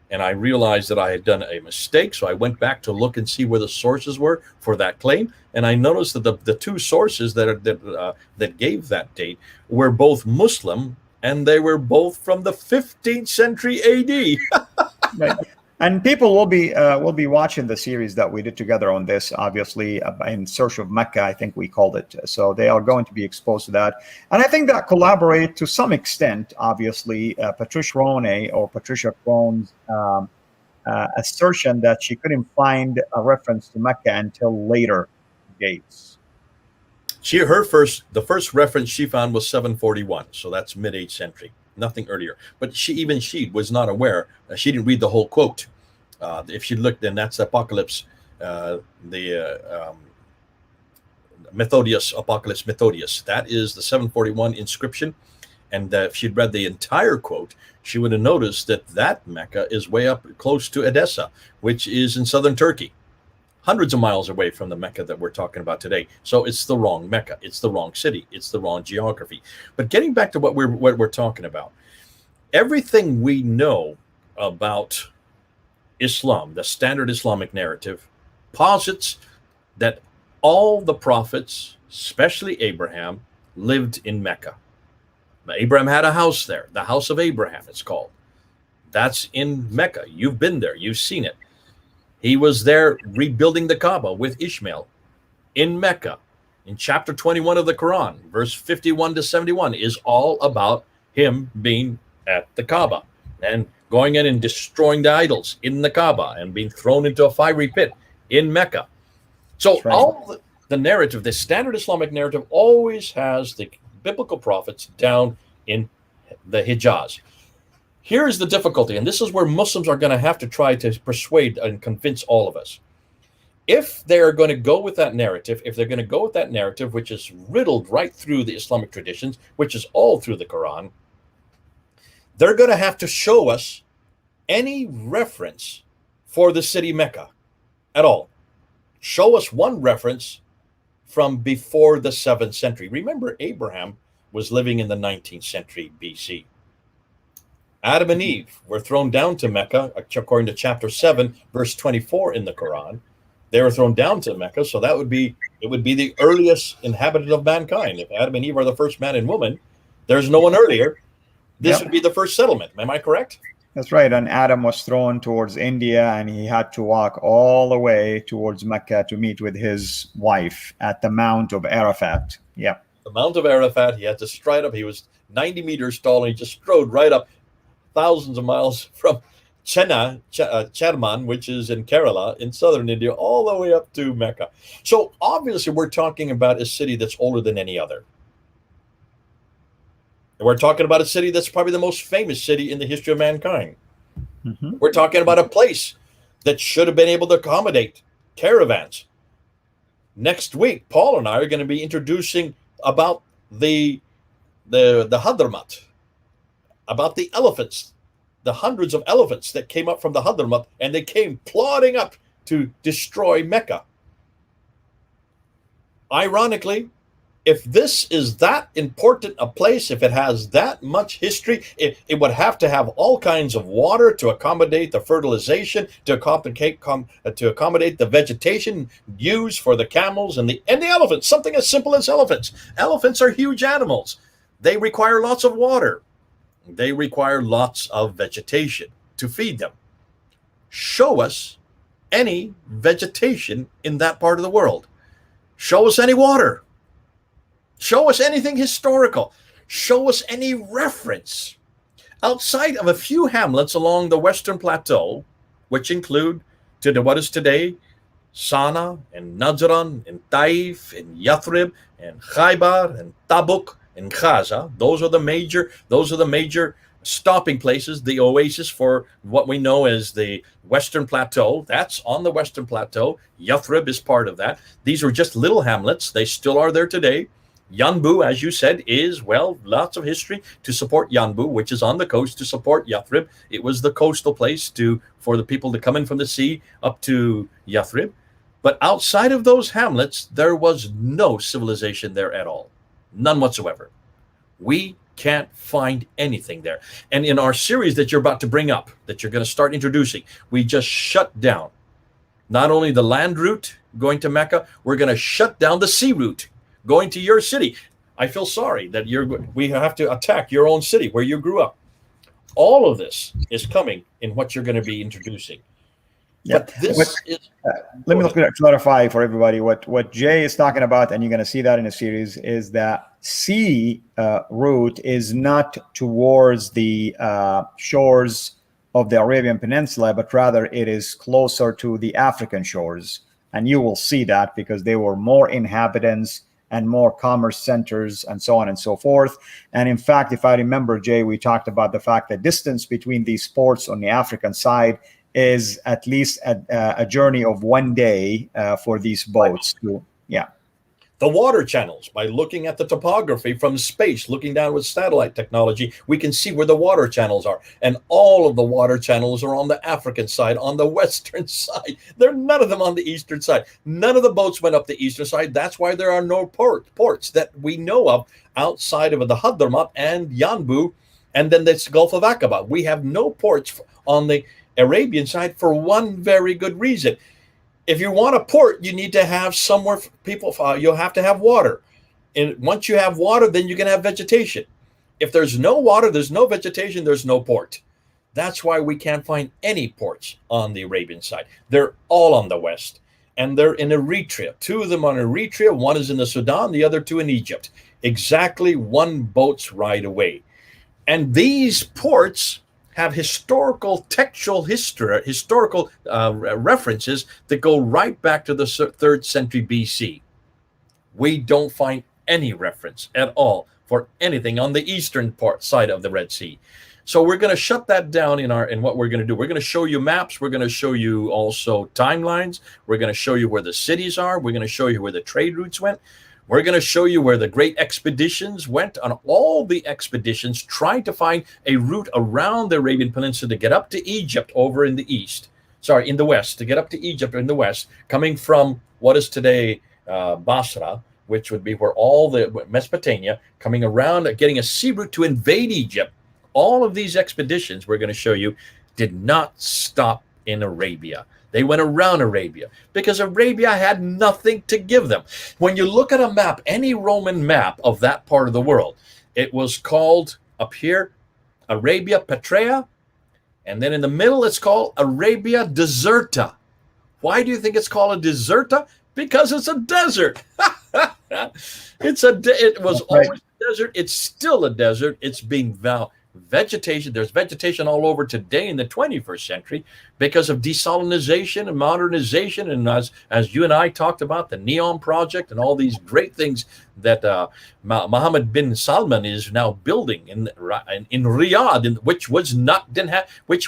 And I realized that I had done a mistake, so I went back to look and see where the sources were for that claim, and I noticed that the two sources that gave that date were both Muslim, and they were both from the 15th century AD. Right. And people will be watching the series that we did together on this, obviously, in Search of Mecca, I think we called it. So they are going to be exposed to that. And I think that collaborate to some extent, obviously, Patricia Crone's assertion that she couldn't find a reference to Mecca until later dates. The first reference she found was 741, so that's mid-8th century. Nothing earlier, but she was not aware. She didn't read the whole quote. If she looked, then that's Apocalypse, Methodius, Apocalypse Methodius. That is the 741 inscription. And if she'd read the entire quote, she would have noticed that Mecca is way up close to Edessa, which is in southern Turkey, hundreds of miles away from the Mecca that we're talking about today. So it's the wrong Mecca. It's the wrong city. It's the wrong geography. But getting back to what we're talking about, everything we know about Islam, the standard Islamic narrative, posits that all the prophets, especially Abraham, lived in Mecca. Abraham had a house there, the house of Abraham, it's called. That's in Mecca. You've been there. You've seen it. He was there rebuilding the Kaaba with Ishmael in Mecca. In chapter 21 of the Quran, verse 51 to 71 is all about him being at the Kaaba and going in and destroying the idols in the Kaaba and being thrown into a fiery pit in Mecca. So right. All the narrative, the standard Islamic narrative, always has the biblical prophets down in the Hijaz. Here's the difficulty, and this is where Muslims are going to have to try to persuade and convince all of us. If they're going to go with that narrative, which is riddled right through the Islamic traditions, which is all through the Quran, they're going to have to show us any reference for the city Mecca at all. Show us one reference from before the 7th century. Remember, Abraham was living in the 19th century BC. Adam and Eve were thrown down to Mecca, according to chapter 7, verse 24 in the Quran. They were thrown down to Mecca, so it would be the earliest inhabitant of mankind. If Adam and Eve are the first man and woman, there's no one earlier. This would be the first settlement. Am I correct? That's right. And Adam was thrown towards India, and he had to walk all the way towards Mecca to meet with his wife at the Mount of Arafat. Yeah. The Mount of Arafat, he had to stride up. He was 90 meters tall, and he just strode right up thousands of miles from Chennai, which is in Kerala, in southern India, all the way up to Mecca. So obviously we're talking about a city that's older than any other. And we're talking about a city that's probably the most famous city in the history of mankind. Mm-hmm. We're talking about a place that should have been able to accommodate caravans. Next week, Paul and I are going to be introducing about the Hadramat, about the elephants, the hundreds of elephants that came up from the Hadramat, and they came plodding up to destroy Mecca. Ironically, if this is that important a place, if it has that much history, it would have to have all kinds of water to accommodate the fertilization, to accommodate the vegetation used for the camels and the elephants. Something as simple as elephants. Elephants are huge animals. They require lots of water. They require lots of vegetation to feed them. Show us any vegetation in that part of the world. Show us any water. Show us anything historical. Show us any reference. Outside of a few hamlets along the Western Plateau, which include what is today Sana and Najran and Taif and Yathrib and Khaybar and Tabuk and Gaza. Those are the major stopping places, the oasis for what we know as the Western Plateau. That's on the Western Plateau. Yathrib is part of that. These were just little hamlets. They still are there today. Yanbu, as you said, is, well, lots of history to support Yanbu, which is on the coast to support Yathrib. It was the coastal place for the people to come in from the sea up to Yathrib. But outside of those hamlets, there was no civilization there at all. None whatsoever. We can't find anything there. And in our series that you're about to bring up, that you're going to start introducing, we just shut down not only the land route going to Mecca, we're going to shut down the sea route going to your city. I feel sorry that we have to attack your own city where you grew up. All of this is coming in what you're going to be introducing. Yeah. But this is. Let me clarify for everybody what Jay is talking about, and you're going to see that in a series, is that sea route is not towards the shores of the Arabian Peninsula, but rather it is closer to the African shores. And you will see that because there were more inhabitants and more commerce centers and so on and so forth. And in fact, if I remember, Jay, we talked about the fact that distance between these ports on the African side is at least a journey of 1 day for these boats. The water channels, by looking at the topography from space, looking down with satellite technology, we can see where the water channels are. And all of the water channels are on the African side, on the western side. There are none of them on the eastern side. None of the boats went up the eastern side. That's why there are no ports that we know of outside of the Hadramaut and Yanbu, and then this Gulf of Aqaba. We have no ports on the Arabian side for one very good reason. If you want a port, you need to have somewhere for people. You'll have to have water, and once you have water, then you can have vegetation. If there's no water, there's no vegetation, there's no port. That's why we can't find any ports on the Arabian side. They're all on the west, and they're in Eritrea. 2 of them are in Eritrea. 1 is in the Sudan. The other 2 in Egypt. Exactly 1 boat's ride away. And these ports have historical references that go right back to the 3rd century BC. We don't find any reference at all for anything on the eastern side of the Red Sea. So we're going to shut that down in what we're going to do. We're going to show you maps. We're going to show you also timelines. We're going to show you where the cities are. We're going to show you where the trade routes went. We're going to show you where the great expeditions went. On all the expeditions trying to find a route around the Arabian Peninsula to get up to Egypt over in the in the west, to get up to Egypt in the west, coming from what is today Basra, which would be where all the Mesopotamia, coming around, getting a sea route to invade Egypt. All of these expeditions, we're going to show you, did not stop in Arabia. They went around Arabia because Arabia had nothing to give them. When you look at a map, any Roman map of that part of the world, it was called up here, Arabia Petraea. And then in the middle, it's called Arabia Deserta. Why do you think it's called a deserta? Because it's a desert. It was always a desert. It's still a desert. It's being vegetation. There's vegetation all over today in the 21st century because of desalinization and modernization, and as you and I talked about, the NEOM project and all these great things that Mohammed bin Salman is now building in Riyadh, which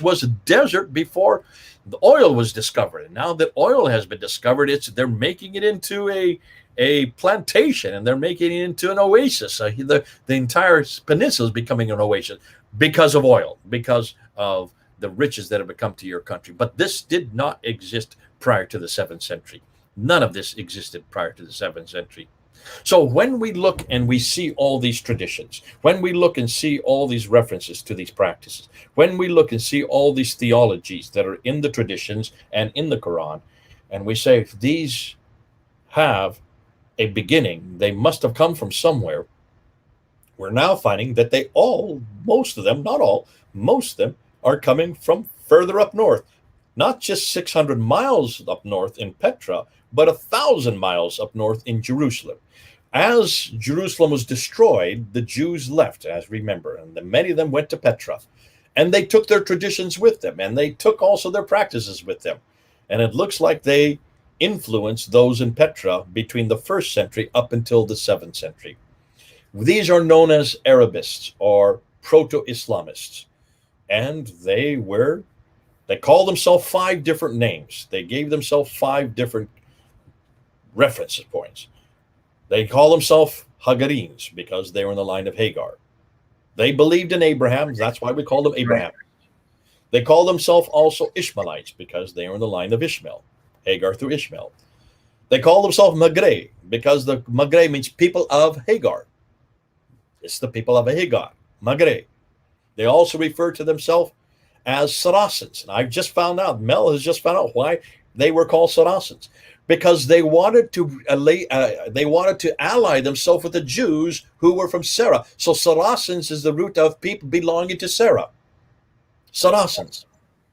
was a desert before the oil was discovered. And now that oil has been discovered, they're making it into a plantation, and they're making it into an oasis. The entire peninsula is becoming an oasis because of oil, because of the riches that have come to your country. But this did not exist prior to the 7th century. None of this existed prior to the 7th century. So when we look and we see all these traditions, when we look and see all these references to these practices, when we look and see all these theologies that are in the traditions and in the Quran, and we say, if these have a beginning, they must have come from somewhere. We're now finding that most of them, not all, most of them are coming from further up north, not just 600 miles up north in Petra, but 1,000 miles up north in Jerusalem. As Jerusalem was destroyed, the Jews left, as remember, and many of them went to Petra. And they took their traditions with them, and they took also their practices with them. And it looks like they influenced those in Petra between the 1st century up until the 7th century. These are known as Arabists or Proto-Islamists. And they called themselves 5 different names. They gave themselves 5 different reference points. They call themselves Hagarines because they were in the line of Hagar. They believed in Abraham. That's why we call them Abraham. They call themselves also Ishmaelites because they were in the line of Ishmael, Hagar through Ishmael. They call themselves Magre because the Magre means people of Hagar. It's the people of Hagar, Magre. They also refer to themselves as Saracens. And I've just found out, Mel has just found out why they were called Saracens. Because they wanted to ally themselves with the Jews who were from Sarah. So Saracens is the root of people belonging to Sarah. Saracens.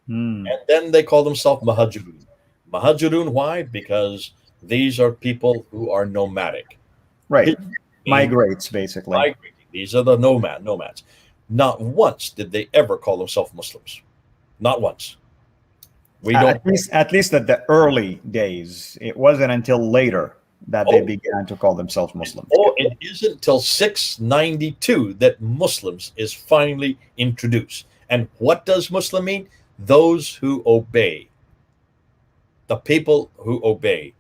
And then they call themselves Mahajirun. Mahajirun, why? Because these are people who are nomadic. Right. Migrates, basically. Migrating. These are the nomads. Not once did they ever call themselves Muslims. Not once. At least at the early days. It wasn't until later that they began to call themselves Muslims. It isn't until 692 that Muslims is finally introduced. And what does Muslim mean? Those who obey. The people who obey.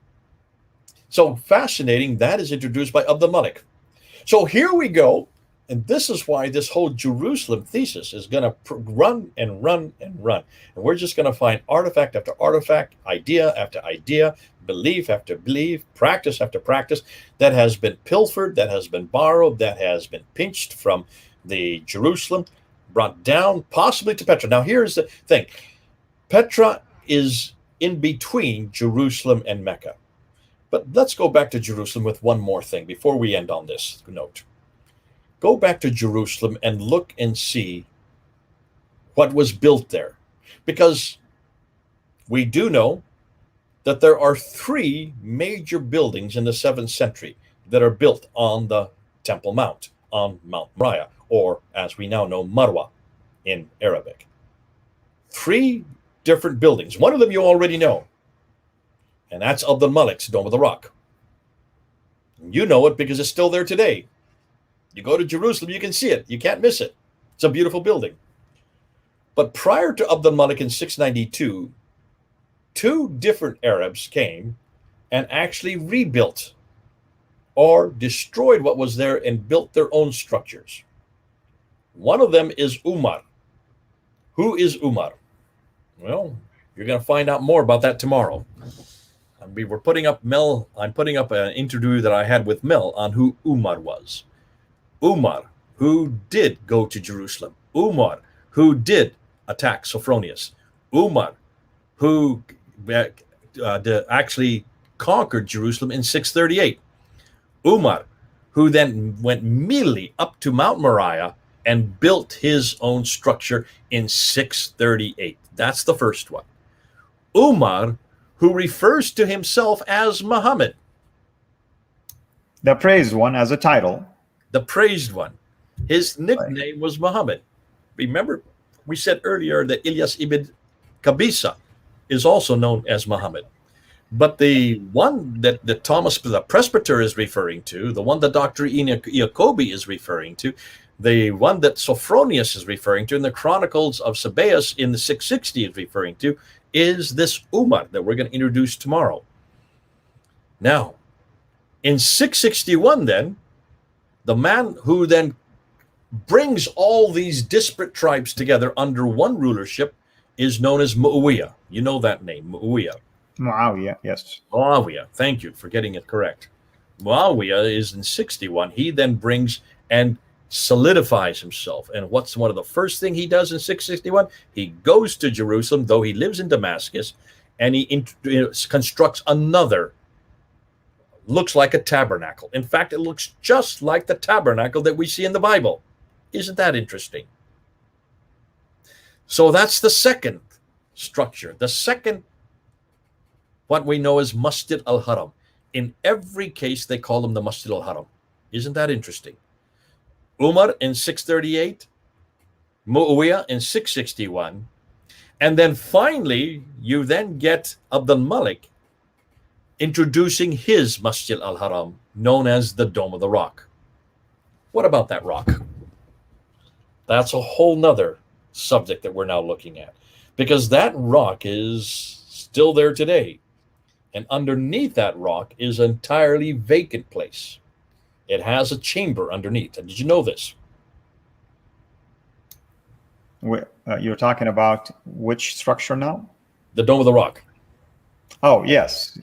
So fascinating, that is introduced by Abd al-Malik. So here we go. And this is why this whole Jerusalem thesis is going to run and run and run. And we're just going to find artifact after artifact, idea after idea, belief after belief, practice after practice that has been pilfered, that has been borrowed, that has been pinched from the Jerusalem, brought down possibly to Petra. Now, here's the thing. Petra is in between Jerusalem and Mecca. But let's go back to Jerusalem with one more thing before we end on this note. Go back to Jerusalem and look and see what was built there. Because we do know that there are 3 major buildings in the 7th century that are built on the Temple Mount, on Mount Moriah, or as we now know, Marwa in Arabic. 3 different buildings. One of them you already know, and that's Abd al-Malik's Dome of the Rock. You know it because it's still there today. You go to Jerusalem, you can see it. You can't miss it. It's a beautiful building. But prior to Abd al-Malik in 692, 2 different Arabs came and actually rebuilt or destroyed what was there and built their own structures. One of them is Umar. Who is Umar? Well, you're going to find out more about that tomorrow. We were putting up I'm putting up an interview that I had with Mel on who Umar was. Umar, who did go to Jerusalem. Umar, who did attack Sophronius. Umar, who actually conquered Jerusalem in 638. Umar, who then went immediately up to Mount Moriah and built his own structure in 638. That's the first one. Umar, who refers to himself as Muhammad. The praised one as a title. The praised one. His nickname was Muhammad. Remember, we said earlier that Ilyas ibn Qabisa is also known as Muhammad. But the one that Thomas the Presbyter is referring to, the one that Dr. Iacobi is referring to, the one that Sophronius is referring to, and the Chronicles of Sabaeus in the 660 is referring to, is this Umar that we're going to introduce tomorrow. Now, in 661 then, the man who then brings all these disparate tribes together under one rulership is known as Muawiyah. You know that name, Muawiyah. Muawiyah, yes. Muawiyah, thank you for getting it correct. Muawiyah is in 61. He then brings and solidifies himself. And what's one of the first thing he does in 661? He goes to Jerusalem, though he lives in Damascus, and he constructs another, looks like a tabernacle. In fact, it looks just like the tabernacle that we see in the Bible. Isn't that interesting? So that's the second structure. The second, what we know as Masjid al-Haram. In every case, they call them the Masjid al-Haram. Isn't that interesting? Umar in 638, Muawiyah in 661, and then finally, you then get Abdul Malik introducing his Masjid al-Haram, known as the Dome of the Rock. What about that rock? That's a whole nother subject that we're now looking at, because that rock is still there today. And underneath that rock is an entirely vacant place. It has a chamber underneath. And did you know this? You're talking about which structure now? The Dome of the Rock. Oh, yes.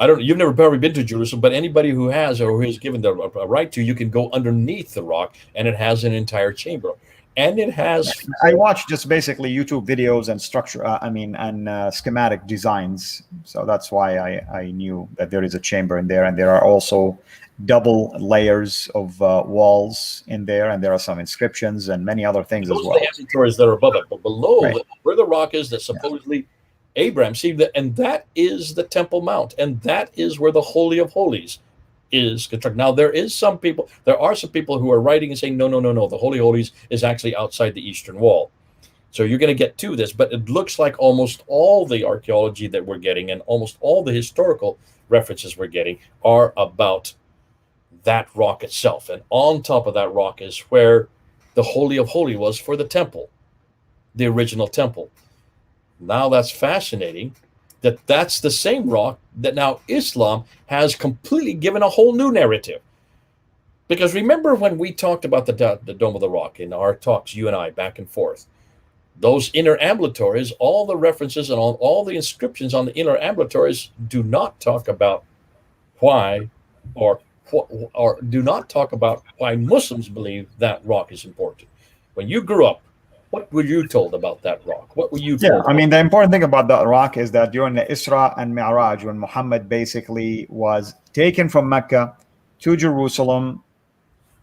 You've never probably been to Jerusalem, but anybody who has or who is given the right to, you can go underneath the rock, and it has an entire chamber. And it has. I watched just basically YouTube videos and structure, and schematic designs. So that's why I knew that there is a chamber in there, and there are also double layers of walls in there, and there are some inscriptions and many other things as well. Those are the amphitheaters that are above it, but below where the rock is, that supposedly Abraham see that, and that is the Temple Mount, and that is where the Holy of Holies is constructed. Now there are some people who are writing and saying no, the Holy of Holies is actually outside the Eastern Wall. So you're going to get to this, but it looks like almost all the archaeology that we're getting and almost all the historical references we're getting are about that rock itself. And on top of that rock is where the Holy of Holies was for the temple, the original temple. Now that's fascinating that that's the same rock that now Islam has completely given a whole new narrative. Because remember when we talked about the Dome of the Rock in our talks, you and I, back and forth, those inner ambulatories, all the references and all the inscriptions on the inner ambulatories do not talk about why or do not talk about why Muslims believe that rock is important. When you grew up, what were you told about that rock? What were you told? Yeah, the important thing about that rock is that during the Isra and Mi'raj, when Muhammad basically was taken from Mecca to Jerusalem,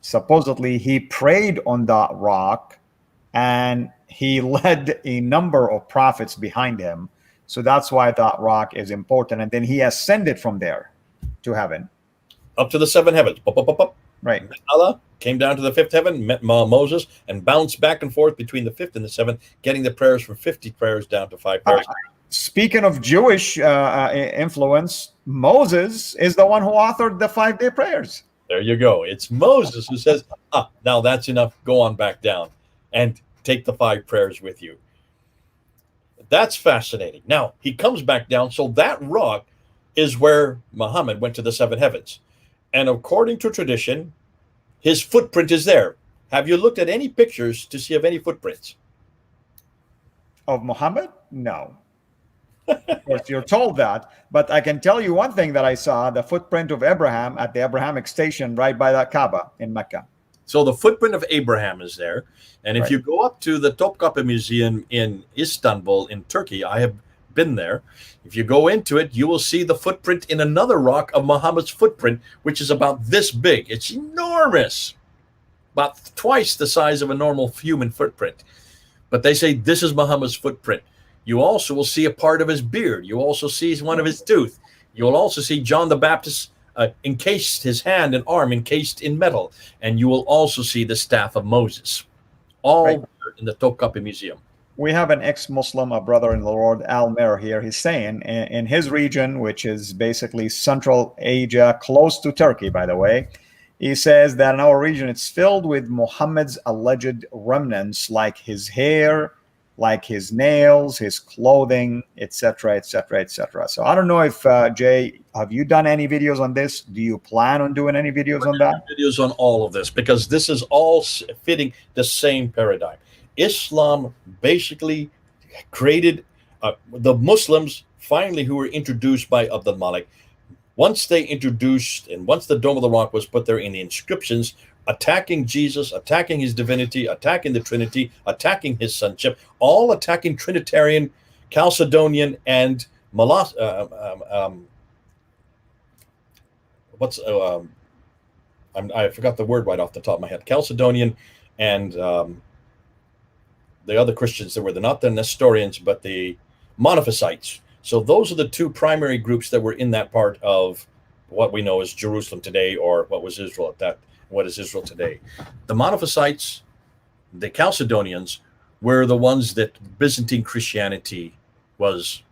supposedly he prayed on that rock, and he led a number of prophets behind him. So that's why that rock is important. And then he ascended from there to heaven. Up to the seven heavens. Right. Allah came down to the fifth heaven, met Moses, and bounced back and forth between the fifth and the seventh, getting the prayers from 50 prayers down to 5 prayers. Speaking of Jewish influence, Moses is the one who authored the 5-day prayers. There you go. It's Moses who says, now that's enough. Go on back down and take the 5 prayers with you. That's fascinating. Now, he comes back down. So that rock is where Muhammad went to the 7 heavens. And according to tradition, his footprint is there. Have you looked at any pictures to see of any footprints? Of Muhammad? No. Of course, you're told that. But I can tell you one thing that I saw, the footprint of Abraham at the Abrahamic station right by that Kaaba in Mecca. So the footprint of Abraham is there. And if you go up to the Topkapi Museum in Istanbul, in Turkey, I have been there. If you go into it, you will see the footprint in another rock of Muhammad's footprint, which is about this big. It's enormous, about twice the size of a normal human footprint. But they say this is Muhammad's footprint. You also will see a part of his beard. You also see one of his tooth. You'll also see John the Baptist encased, his hand and arm encased in metal. And you will also see the staff of Moses, all in the Topkapi Museum. We have an ex-Muslim, a brother in the Lord, Al Mer here. He's saying in his region, which is basically Central Asia, close to Turkey, by the way, he says that in our region, it's filled with Muhammad's alleged remnants, like his hair, like his nails, his clothing, etc., etc., etc. So I don't know if, Jay, have you done any videos on this? Do you plan on doing any videos on that? Videos on all of this, because this is all fitting the same paradigm. Islam basically created the Muslims, finally, who were introduced by Abdul Malik. Once they introduced, and once the Dome of the Rock was put there in the inscriptions, attacking Jesus, attacking his divinity, attacking the Trinity, attacking his sonship, all attacking Trinitarian, Chalcedonian, and I forgot the word right off the top of my head. Chalcedonian and the other Christians that were not the Nestorians, but the Monophysites. So those are the two primary groups that were in that part of what we know as Jerusalem today, or what was Israel at that, what is Israel today. The Monophysites, the Chalcedonians, were the ones that Byzantine Christianity was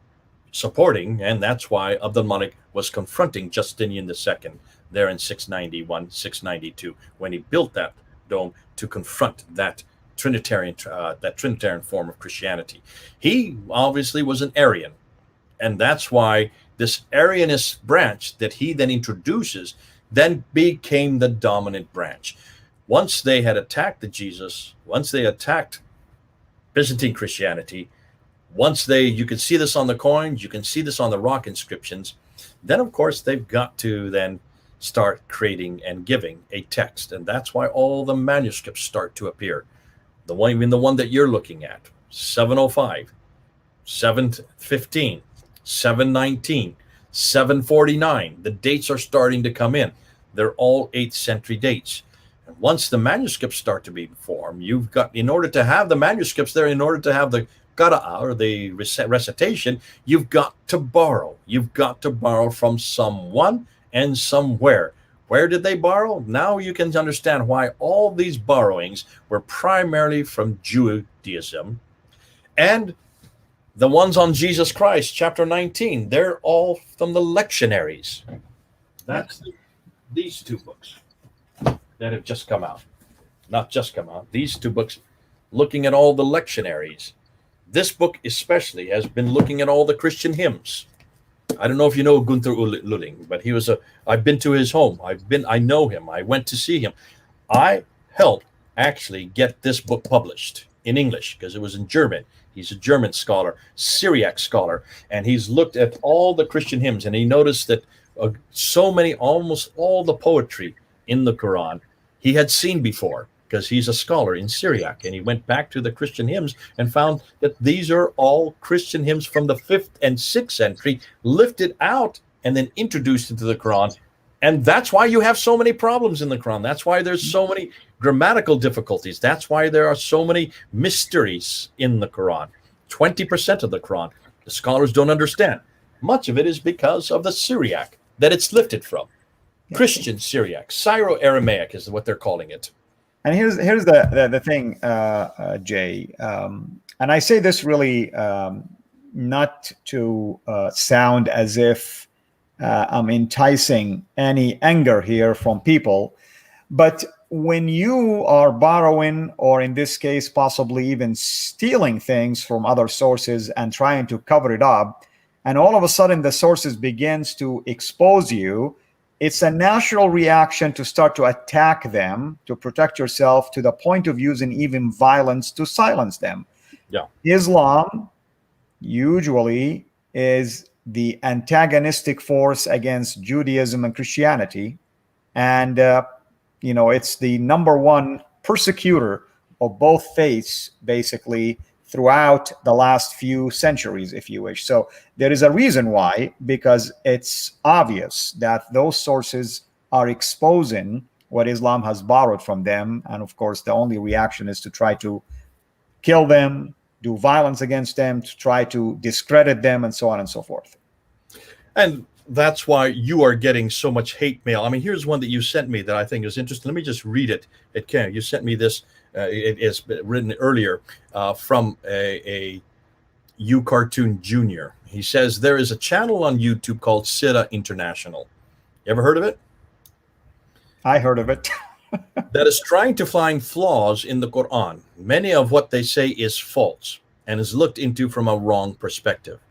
supporting, and that's why Abdul Malik was confronting Justinian II there in 691, 692, when he built that dome to confront that Trinitarian form of Christianity. He obviously was an Arian, and that's why this Arianist branch that he then introduces then became the dominant branch. Once they had attacked once they attacked Byzantine Christianity, you can see this on the coins, you can see this on the rock inscriptions, then of course they've got to then start creating and giving a text. And that's why all the manuscripts start to appear. Even the one that you're looking at, 705, 715, 719, 749, the dates are starting to come in. They're all 8th century dates. And once the manuscripts start to be formed, you've got, in order to have the manuscripts there, in order to have the qira'a, or the recitation, you've got to borrow. You've got to borrow from someone and somewhere. Where did they borrow? Now you can understand why all these borrowings were primarily from Judaism. And the ones on Jesus Christ, chapter 19, they're all from the lectionaries. That's these two books that have just come out. Not just come out. These two books, looking at all the lectionaries. This book especially has been looking at all the Christian hymns. I don't know if you know Gunther Lulling, but I've been to his home. I know him. I went to see him. I helped actually get this book published in English because it was in German. He's a German scholar, Syriac scholar, and he's looked at all the Christian hymns, and he noticed that almost all the poetry in the Quran he had seen before, because he's a scholar in Syriac, and he went back to the Christian hymns and found that these are all Christian hymns from the 5th and 6th century, lifted out and then introduced into the Quran. And that's why you have so many problems in the Quran. That's why there's so many grammatical difficulties. That's why there are so many mysteries in the Quran. 20% of the Quran, the scholars don't understand. Much of it is because of the Syriac that it's lifted from. Christian Syriac, Syro-Aramaic is what they're calling it. And here's the thing, Jay, and I say this really not to sound as if I'm enticing any anger here from people, but when you are borrowing, or in this case, possibly even stealing things from other sources and trying to cover it up, and all of a sudden the sources begins to expose you, it's a natural reaction to start to attack them, to protect yourself, to the point of using even violence to silence them. Yeah. Islam usually is the antagonistic force against Judaism and Christianity. And, it's the number one persecutor of both faiths, basically, throughout the last few centuries, if you wish. So there is a reason why, because it's obvious that those sources are exposing what Islam has borrowed from them. And of course, the only reaction is to try to kill them, do violence against them, to try to discredit them, and so on and so forth. And that's why you are getting so much hate mail. I mean, here's one that you sent me that I think is interesting. Let me just read it. You sent me this. It is written earlier from a U Cartoon Junior. He says there is a channel on YouTube called Sira International. You ever heard of it? I heard of it. That is trying to find flaws in the Quran. Many of what they say is false and is looked into from a wrong perspective.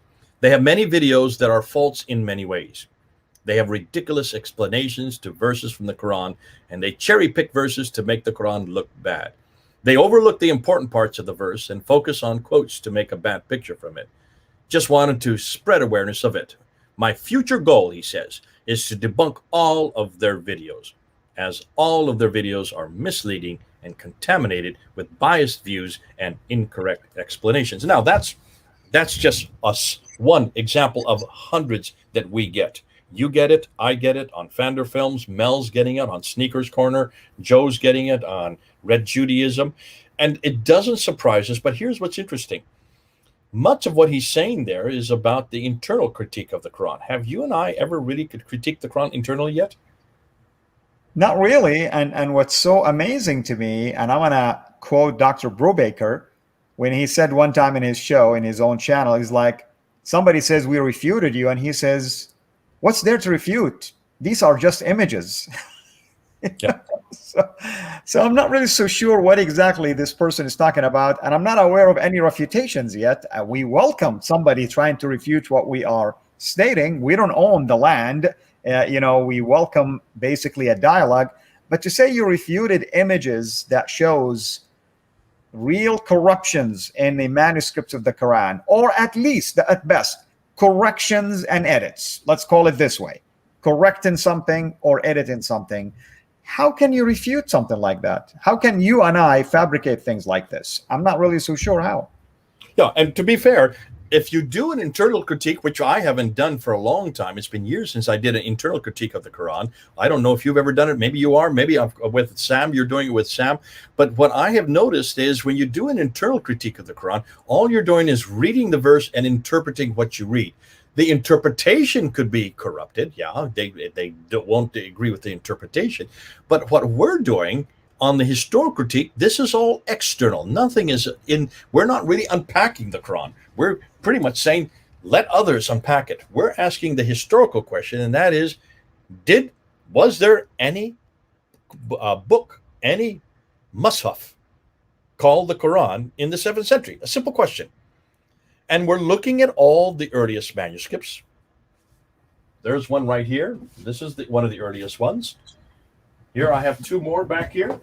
They have many videos that are false in many ways. They have ridiculous explanations to verses from the Quran, and they cherry pick verses to make the Quran look bad. They overlook the important parts of the verse and focus on quotes to make a bad picture from it. Just wanted to spread awareness of it. My future goal, he says, is to debunk all of their videos, as all of their videos are misleading and contaminated with biased views and incorrect explanations. Now, that's just one example of hundreds that we get. You get it, I get it on Fander Films, Mel's getting it on Sneakers Corner, Joe's getting it on Red Judaism. And it doesn't surprise us, but here's what's interesting. much of what he's saying there is about the internal critique of the Quran. Have you and I ever really could critique the Quran internally yet? Not really. And what's so amazing to me, and I want to quote Dr. Brubaker, when he said one time in his show, in his own channel, he's like, somebody says, we refuted you. And he says, what's there to refute? These are just images. Yeah. So I'm not really so sure what exactly this person is talking about. And I'm not aware of any refutations yet. We welcome somebody trying to refute what we are stating. We don't own the land. We welcome basically a dialogue. But to say you refuted images that shows real corruptions in the manuscripts of the Quran, or at least, at best, corrections and edits. Let's call it this way. Correcting something or editing something. How can you refute something like that? How can you and I fabricate things like this? I'm not really so sure how. Yeah, and to be fair, if you do an internal critique, which I haven't done for a long time, it's been years since I did an internal critique of the Quran. I don't know if you've ever done it. Maybe you are. Maybe with Sam, you're doing it with Sam. But what I have noticed is when you do an internal critique of the Quran, all you're doing is reading the verse and interpreting what you read. The interpretation could be corrupted. Yeah, they won't agree with the interpretation. But what we're doing on the historical critique, this is all external. Nothing is in. We're not really unpacking the Quran. We're pretty much saying, let others unpack it. We're asking the historical question, and that is, was there any book, any mushaf called the Quran in the 7th century? A simple question. And we're looking at all the earliest manuscripts. There's one right here. This is one of the earliest ones. Here I have two more back here.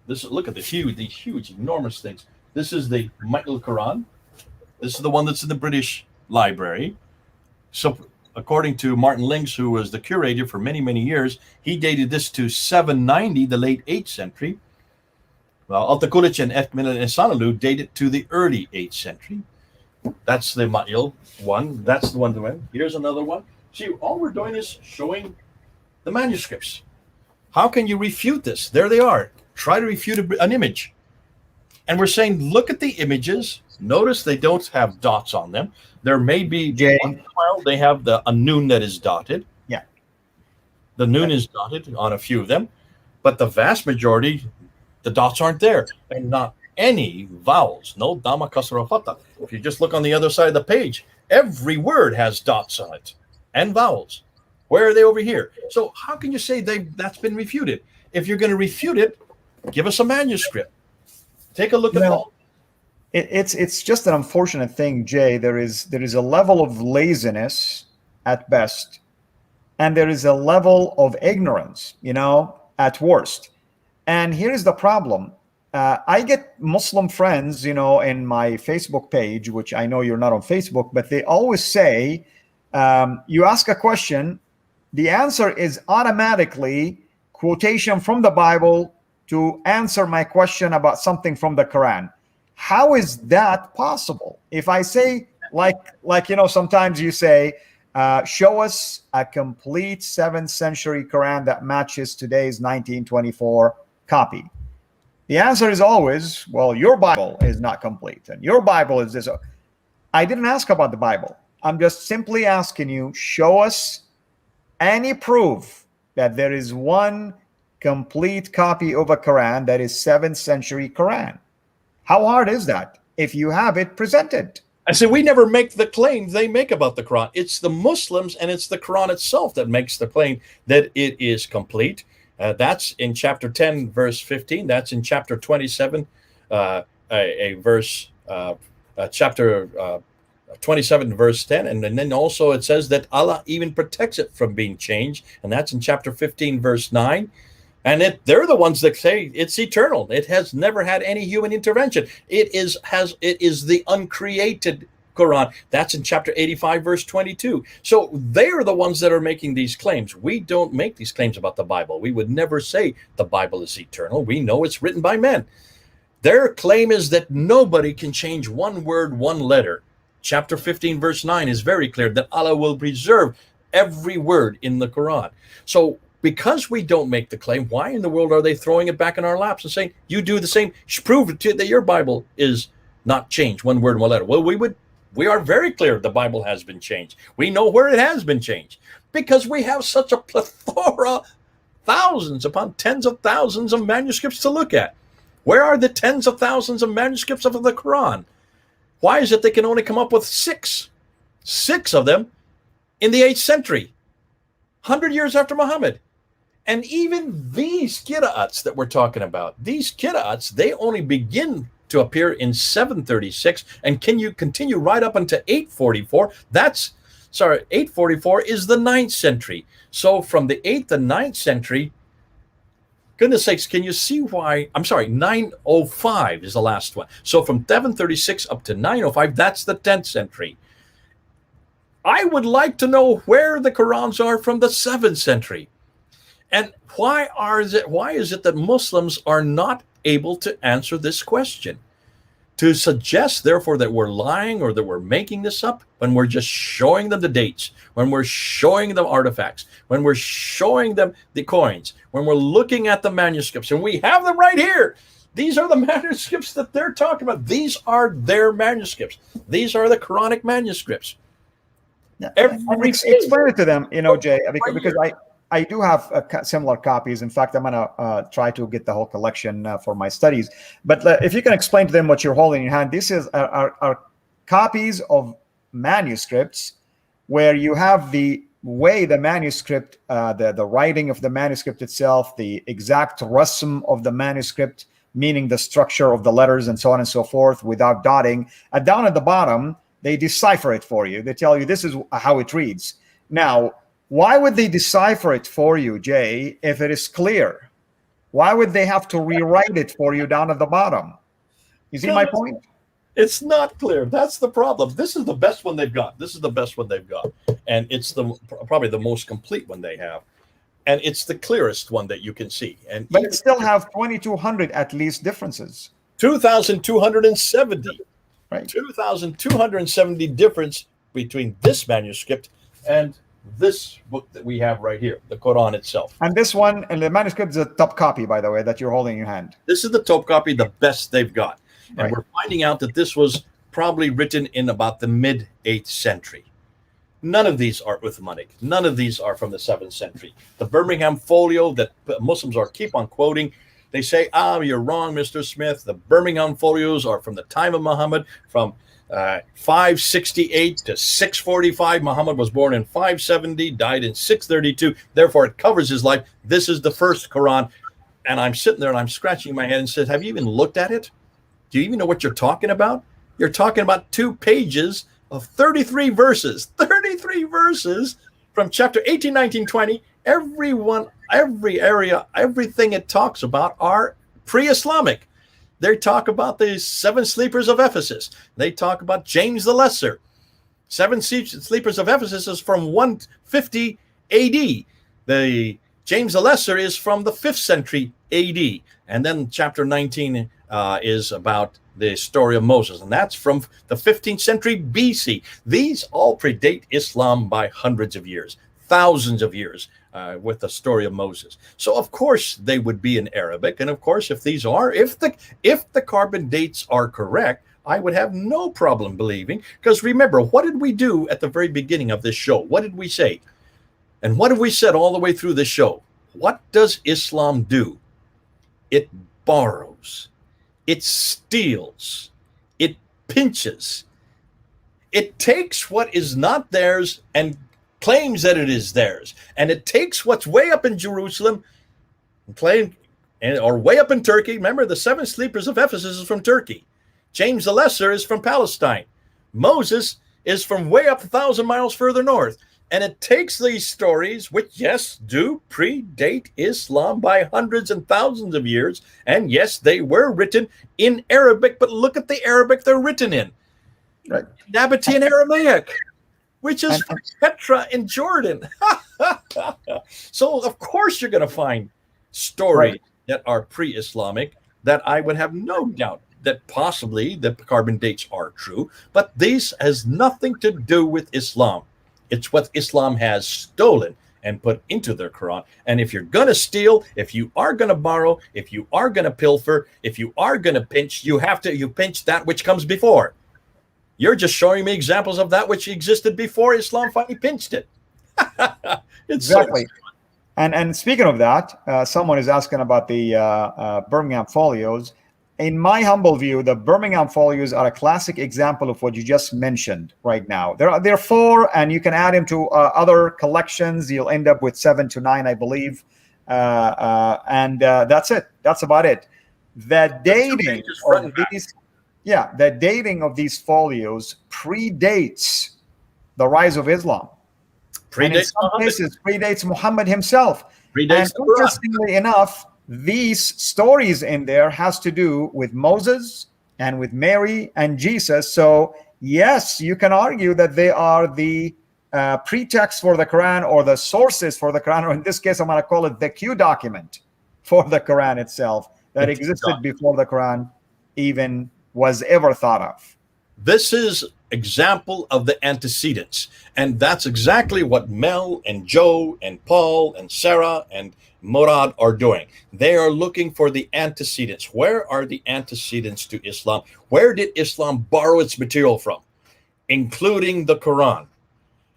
Look at these huge, enormous things. This is the Ma'il Quran. This is the one that's in the British Library. So according to Martin Links, who was the curator for many, many years, he dated this to 790, the late 8th century. Well, Al-Takulich and Ekmil and Sanalu dated to the early 8th century. That's the Ma'il one. That's the one to win. Here's another one. See, all we're doing is showing the manuscripts. How can you refute this? There they are. Try to refute an image. And we're saying, look at the images. Notice they don't have dots on them. There may be, they have a noon that is dotted. Yeah. The noon is dotted on a few of them. But the vast majority, the dots aren't there. And not any vowels. No dama kasra fata. If you just look on the other side of the page, every word has dots on it and vowels. Where are they over here? So how can you say that's been refuted? If you're going to refute it, give us a manuscript. Take a look at all. It's just an unfortunate thing, Jay. There is a level of laziness at best, and there is a level of ignorance, at worst. And here's the problem. I get Muslim friends, in my Facebook page, which I know you're not on Facebook, but they always say, you ask a question, the answer is automatically quotation from the Bible to answer my question about something from the Quran. How is that possible? If I say, sometimes you say, show us a complete 7th century Quran that matches today's 1924 copy. The answer is always, well, your Bible is not complete, and your Bible is this. I didn't ask about the Bible. I'm just simply asking you, show us any proof that there is one complete copy of a Quran that is 7th century Quran. How hard is that? If you have it, present it. I said, we never make the claim they make about the Quran. It's the Muslims and it's the Quran itself that makes the claim that it is complete. That's in chapter 10, verse 15. That's in chapter 27, chapter 27, verse 10. And then also it says that Allah even protects it from being changed. And that's in chapter 15, verse 9. And they're the ones that say it's eternal. It has never had any human intervention. It is the uncreated Quran. That's in chapter 85, verse 22. So they're the ones that are making these claims. We don't make these claims about the Bible. We would never say the Bible is eternal. We know it's written by men. Their claim is that nobody can change one word, one letter. Chapter 15, verse 9 is very clear that Allah will preserve every word in the Quran. So because we don't make the claim, why in the world are they throwing it back in our laps and saying, you do the same, prove that your Bible is not changed, one word and one letter. Well, we are very clear the Bible has been changed. We know where it has been changed because we have such a plethora, thousands upon tens of thousands of manuscripts to look at. Where are the tens of thousands of manuscripts of the Quran? Why is it they can only come up with six of them in the 8th century, 100 years after Muhammad? And even these qira'ats that we're talking about, these qira'ats, they only begin to appear in 736 and can you continue right up into 844. 844 is the 9th century. So from the 8th and 9th century, goodness sakes, can you see why? I'm sorry, 905 is the last one. So from 736 up to 905, that's the 10th century. I would like to know where the Qurans are from the 7th century. And why is it that Muslims are not able to answer this question? To suggest, therefore, that we're lying or that we're making this up when we're just showing them the dates, when we're showing them artifacts, when we're showing them the coins, when we're looking at the manuscripts, and we have them right here. These are the manuscripts that they're talking about. These are their manuscripts. These are the Quranic manuscripts. Explain it to them, Jay, because I do have similar copies. In fact, I'm going to try to get the whole collection for my studies. But if you can explain to them what you're holding in your hand, this is are copies of manuscripts where you have the way the manuscript, the writing of the manuscript itself, the exact rasm of the manuscript, meaning the structure of the letters and so on and so forth without dotting. And down at the bottom, they decipher it for you. They tell you this is how it reads. Now, why would they decipher it for you, Jay, if it is clear? Why would they have to rewrite it for you down at the bottom? You see my point? It's not clear. That's the problem. This is the best one they've got. And it's probably the most complete one they have. And it's the clearest one that you can see. But it still have 2,200 at least differences. 2,270. Right. 2,270 difference between this manuscript and this book that we have right here, the Quran itself. And this one, and the manuscript is a top copy, by the way, that you're holding in your hand. This is the top copy, the best they've got. And right. We're finding out that this was probably written in about the mid-8th century. None of these are Uthmanic. None of these are from the 7th century. The Birmingham folio that Muslims keep on quoting, they say, you're wrong, Mr. Smith. The Birmingham folios are from the time of Muhammad, from 568 to 645. Muhammad was born in 570, died in 632. Therefore, it covers his life. This is the first Quran. And I'm sitting there and I'm scratching my head and says, have you even looked at it? Do you even know what you're talking about? You're talking about 2 pages of 33 verses. 33 verses from chapter 18, 19, 20. Every area, everything it talks about are pre-Islamic. They talk about the 7 sleepers of Ephesus. They talk about James the Lesser. 7 sleepers of Ephesus is from 150 AD. The James the Lesser is from the 5th century AD. And then chapter 19 is about the story of Moses, and that's from the 15th century BC. These all predate Islam by hundreds of years, thousands of years. With the story of Moses. So of course they would be in Arabic. And of course, if the carbon dates are correct, I would have no problem believing, because remember, what did we do at the very beginning of this show? What did we say? And what have we said all the way through the show? What does Islam do? It borrows, it steals, it pinches, it takes what is not theirs and claims that it is theirs, and it takes what's way up in Jerusalem, or way up in Turkey. Remember, the 7 sleepers of Ephesus is from Turkey. James the Lesser is from Palestine. Moses is from way up 1,000 miles further north. And it takes these stories, which, yes, do predate Islam by hundreds and thousands of years. And yes, they were written in Arabic, but look at the Arabic they're written in. Right. Nabatean Aramaic, which is from Petra in Jordan. So, of course, you're going to find stories that are pre-Islamic that I would have no doubt that possibly the carbon dates are true. But this has nothing to do with Islam. It's what Islam has stolen and put into their Quran. And if you're going to steal, if you are going to borrow, if you are going to pilfer, if you are going to pinch, you pinch that which comes before. You're just showing me examples of that which existed before Islam finally pinched it. Exactly. And speaking of that, someone is asking about the Birmingham folios. In my humble view, the Birmingham folios are a classic example of what you just mentioned right now. There are 4, and you can add them to other collections. You'll end up with 7 to 9, I believe. And that's it. That's about it. The dating of the dating of these folios predates the rise of Islam. And in some cases, predates Muhammad himself. And interestingly enough, these stories in there has to do with Moses and with Mary and Jesus. So yes, you can argue that they are the pretext for the Quran, or the sources for the Quran, or in this case, I'm going to call it the Q document for the Quran itself that existed before the Quran even was ever thought of. This is example of the antecedents, and that's exactly what Mel and Joe and Paul and Sarah and Murad are doing. They are looking for the antecedents. Where are the antecedents to Islam? Where did Islam borrow its material from, including the Quran?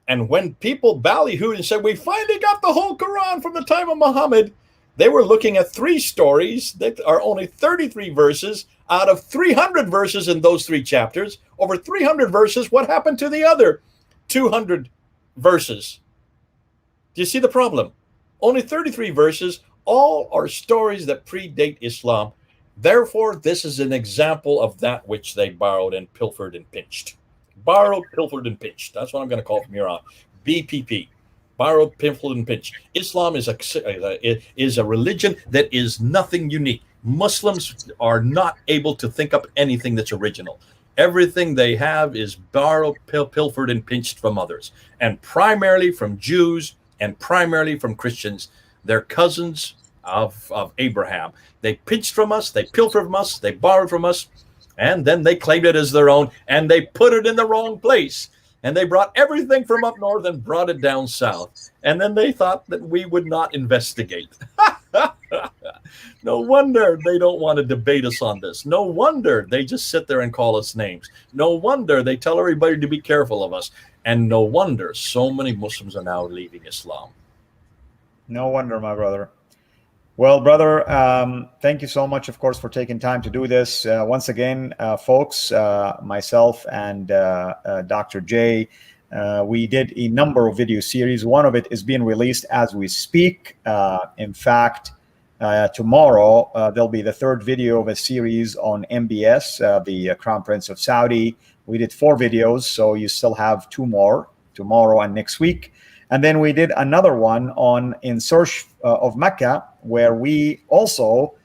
And when people ballyhooed and said, we finally got the whole Quran from the time of Muhammad, they were looking at 3 stories that are only 33 verses out of 300 verses in those 3 chapters. Over 300 verses, what happened to the other 200 verses? Do you see the problem? Only 33 verses, all are stories that predate Islam. Therefore, this is an example of that which they borrowed and pilfered and pinched. Borrowed, pilfered, and pinched. That's what I'm going to call from here on. BPP. Borrowed, pilfered, and pinched. Islam is a religion that is nothing unique. Muslims are not able to think up anything that's original. Everything they have is borrowed, pilfered, and pinched from others, and primarily from Jews and primarily from Christians. They're cousins of Abraham. They pinched from us, they pilfered from us, they borrowed from us, and then they claimed it as their own, and they put it in the wrong place. And they brought everything from up north and brought it down south. And then they thought that we would not investigate. No wonder they don't want to debate us on this. No wonder they just sit there and call us names. No wonder they tell everybody to be careful of us. And no wonder so many Muslims are now leaving Islam. No wonder, my brother. Well, brother, thank you so much, of course, for taking time to do this. Once again, folks, myself and Dr. Jay, we did a number of video series. One of it is being released as we speak. In fact, tomorrow, there'll be the 3rd video of a series on MBS, the Crown Prince of Saudi. We did 4 videos, so you still have 2 more, tomorrow and next week. And then we did another one on In Search of Mecca, where we also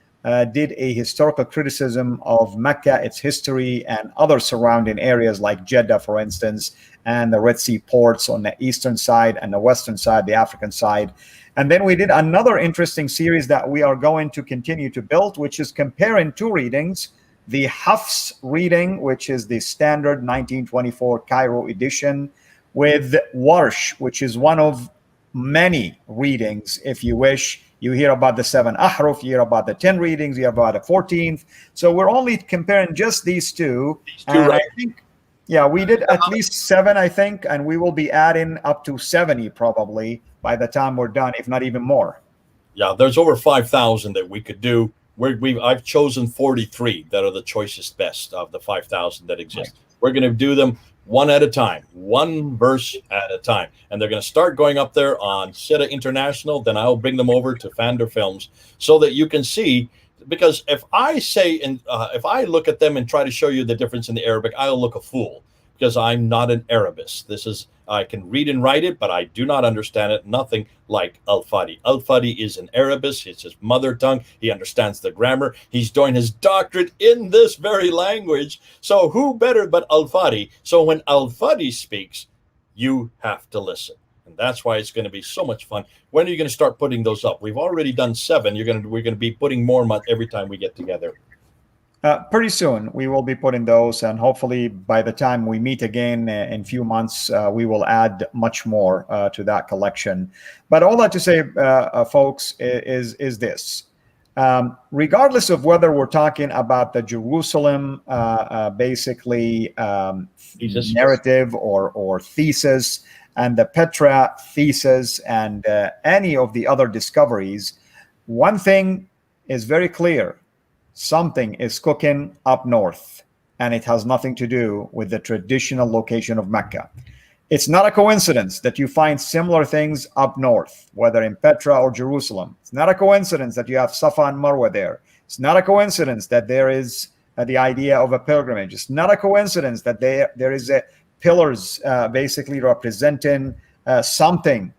did a historical criticism of Mecca, its history, and other surrounding areas like Jeddah, for instance, and the Red Sea ports on the eastern side and the western side, the African side. And then we did another interesting series that we are going to continue to build, which is comparing 2 readings. The Hafs reading, which is the standard 1924 Cairo edition, with Warsh, which is one of many readings, if you wish. You hear about the 7 ahruf, you hear about the 10 readings, you hear about the 14th. So we're only comparing just these 2. And I think, yeah, we did at least 7, I think, and we will be adding up to 70 probably by the time we're done, if not even more. Yeah, there's over 5,000 that we could do. I've chosen 43 that are the choicest best of the 5,000 that exist. Right. We're going to do them one at a time, 1 verse at a time. And they're going to start going up there on Sita International. Then I'll bring them over to Fander Films so that you can see. Because if I say, if I look at them and try to show you the difference in the Arabic, I'll look a fool, because I'm not an Arabist. I can read and write it, but I do not understand it. Nothing like Al-Fadi. Al-Fadi is an Arabist. It's his mother tongue. He understands the grammar. He's doing his doctorate in this very language. So who better but Al-Fadi? So when Al-Fadi speaks, you have to listen. And that's why it's going to be so much fun. When are you going to start putting those up? We've already done 7. We're going to be putting more every time we get together. Pretty soon, we will be putting those, and hopefully by the time we meet again in a few months, we will add much more to that collection. But all that to say, folks, is this. Regardless of whether we're talking about the Jerusalem, basically narrative or thesis, and the Petra thesis, and any of the other discoveries, one thing is very clear. Something is cooking up north, and it has nothing to do with the traditional location of Mecca. It's not a coincidence that you find similar things up north, whether in Petra or Jerusalem. It's not a coincidence that you have Safa and Marwa there. It's not a coincidence that there is the idea of a pilgrimage. It's not a coincidence that there is a pillars basically representing something,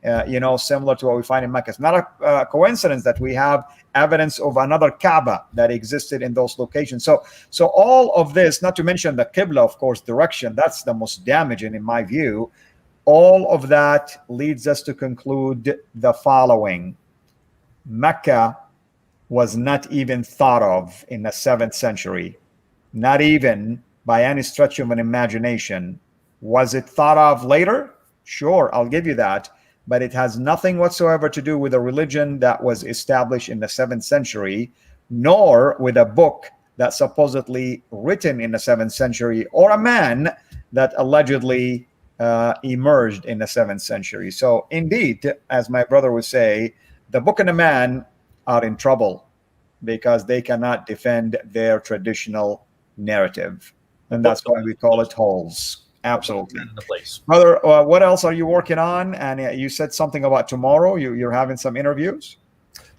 similar to what we find in Mecca. It's not a coincidence that we have evidence of another Kaaba that existed in those locations. So all of this, not to mention the Qibla, of course, direction, that's the most damaging in my view. All of that leads us to conclude the following. Mecca was not even thought of in the 7th century, not even by any stretch of an imagination. Was it thought of later? Sure, I'll give you that. But it has nothing whatsoever to do with a religion that was established in the 7th century, nor with a book that's supposedly written in the 7th century, or a man that allegedly emerged in the 7th century. So indeed, as my brother would say, the book and the man are in trouble because they cannot defend their traditional narrative. And that's why we call it holes. Absolutely. Brother, what else are you working on? And you said something about tomorrow. You're having some interviews?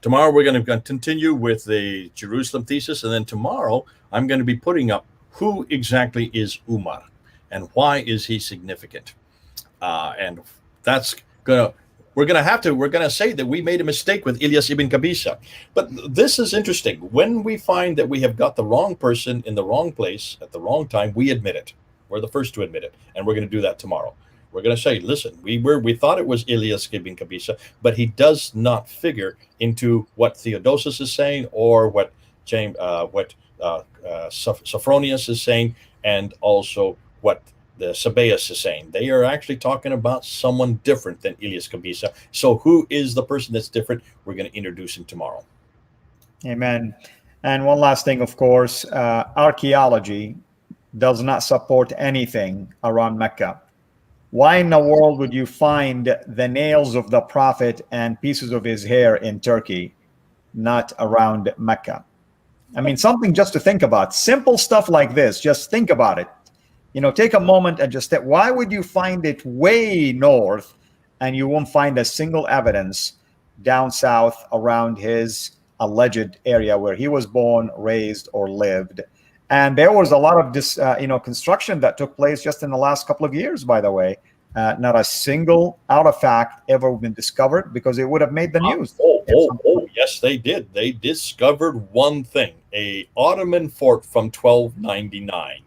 Tomorrow we're going to continue with the Jerusalem thesis. And then tomorrow I'm going to be putting up who exactly is Umar and why is he significant? And that's we're going to say that we made a mistake with Ilyas ibn Qabisa. But this is interesting. When we find that we have got the wrong person in the wrong place at the wrong time, we admit it. We're the first to admit it, and we're going to do that tomorrow. We're going to say, listen, we thought it was Ilyas ibn Qabisa, but he does not figure into what Theodosius is saying or what Sophronius is saying, and also what the Sabaeus is saying. They are actually talking about someone different than Ilyas Qabisa. So who is the person that's different? We're going to introduce him tomorrow. Amen. And one last thing, of course, archaeology does not support anything around Mecca. Why in the world would you find the nails of the Prophet and pieces of his hair in Turkey, not around Mecca? I mean, something just to think about. Simple stuff like this, just think about it. Take a moment and just think, why would you find it way north and you won't find a single evidence down south around his alleged area where he was born, raised, or lived? And there was a lot of this, construction that took place just in the last couple of years, by the way. Not a single artifact ever been discovered because it would have made the news. Yes, they did. They discovered one thing, a Ottoman fort from 1299.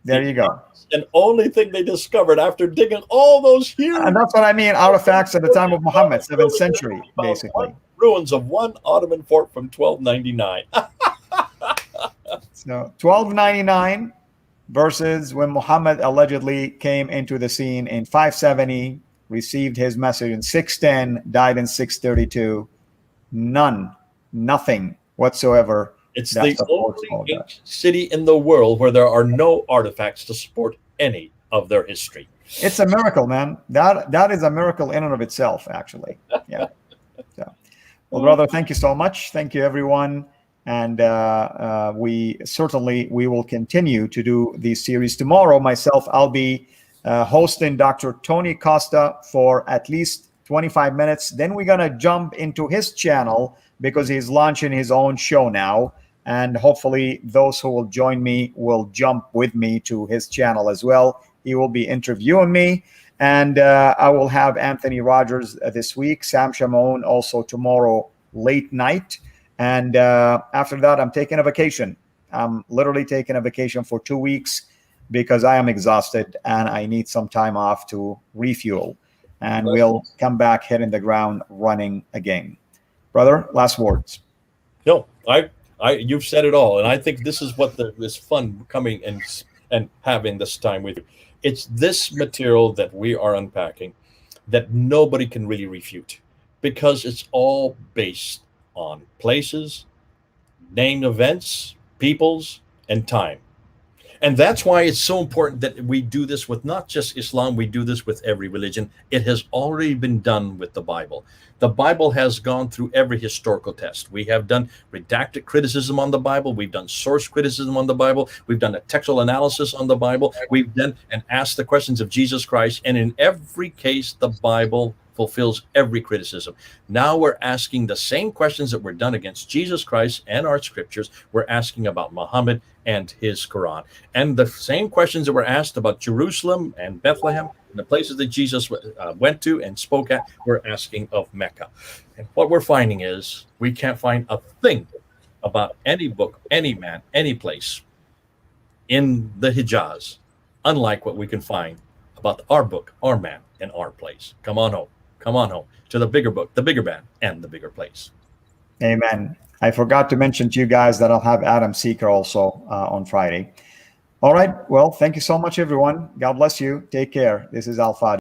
There you go. And only thing they discovered after digging all those huge... And that's what I mean, artifacts at the time of Muhammad, 7th century, basically. Ruins of one Ottoman fort from 1299. So 1299 versus when Muhammad allegedly came into the scene in 570, received his message in 610, died in 632. Nothing whatsoever. It's the only city in the world where there are no artifacts to support any of their history. It's a miracle, man. That is a miracle in and of itself, actually. Yeah. So, well, brother, thank you so much. Thank you, everyone. And we will continue to do these series tomorrow. Myself, I'll be hosting Dr. Tony Costa for at least 25 minutes. Then we're going to jump into his channel because he's launching his own show now. And hopefully those who will join me will jump with me to his channel as well. He will be interviewing me. And I will have Anthony Rogers this week, Sam Shamoun also tomorrow late night. And after that, I'm taking a vacation. I'm literally taking a vacation for 2 weeks because I am exhausted and I need some time off to refuel. And we'll come back hitting the ground running again. Brother, last words. No, You've said it all, and I think this is what this fun coming and having this time with you. It's this material that we are unpacking that nobody can really refute, because it's all based on places, named events, peoples, and time. And that's why it's so important that we do this with not just Islam, we do this with every religion. It has already been done with the Bible. The Bible has gone through every historical test. We have done redacted criticism on the Bible. We've done source criticism on the Bible. We've done a textual analysis on the Bible. We've done and asked the questions of Jesus Christ. And in every case, the Bible fulfills every criticism. Now we're asking the same questions that were done against Jesus Christ and our scriptures. We're asking about Muhammad and his Quran. And the same questions that were asked about Jerusalem and Bethlehem and the places that Jesus went to and spoke at, we're asking of Mecca. And what we're finding is we can't find a thing about any book, any man, any place in the Hijaz, unlike what we can find about our book, our man, and our place. Come on home. Come on home to the bigger book, the bigger man, and the bigger place. Amen. I forgot to mention to you guys that I'll have Adam Seeker also on Friday. All right. Well, thank you so much, everyone. God bless you. Take care. This is Al Fadi.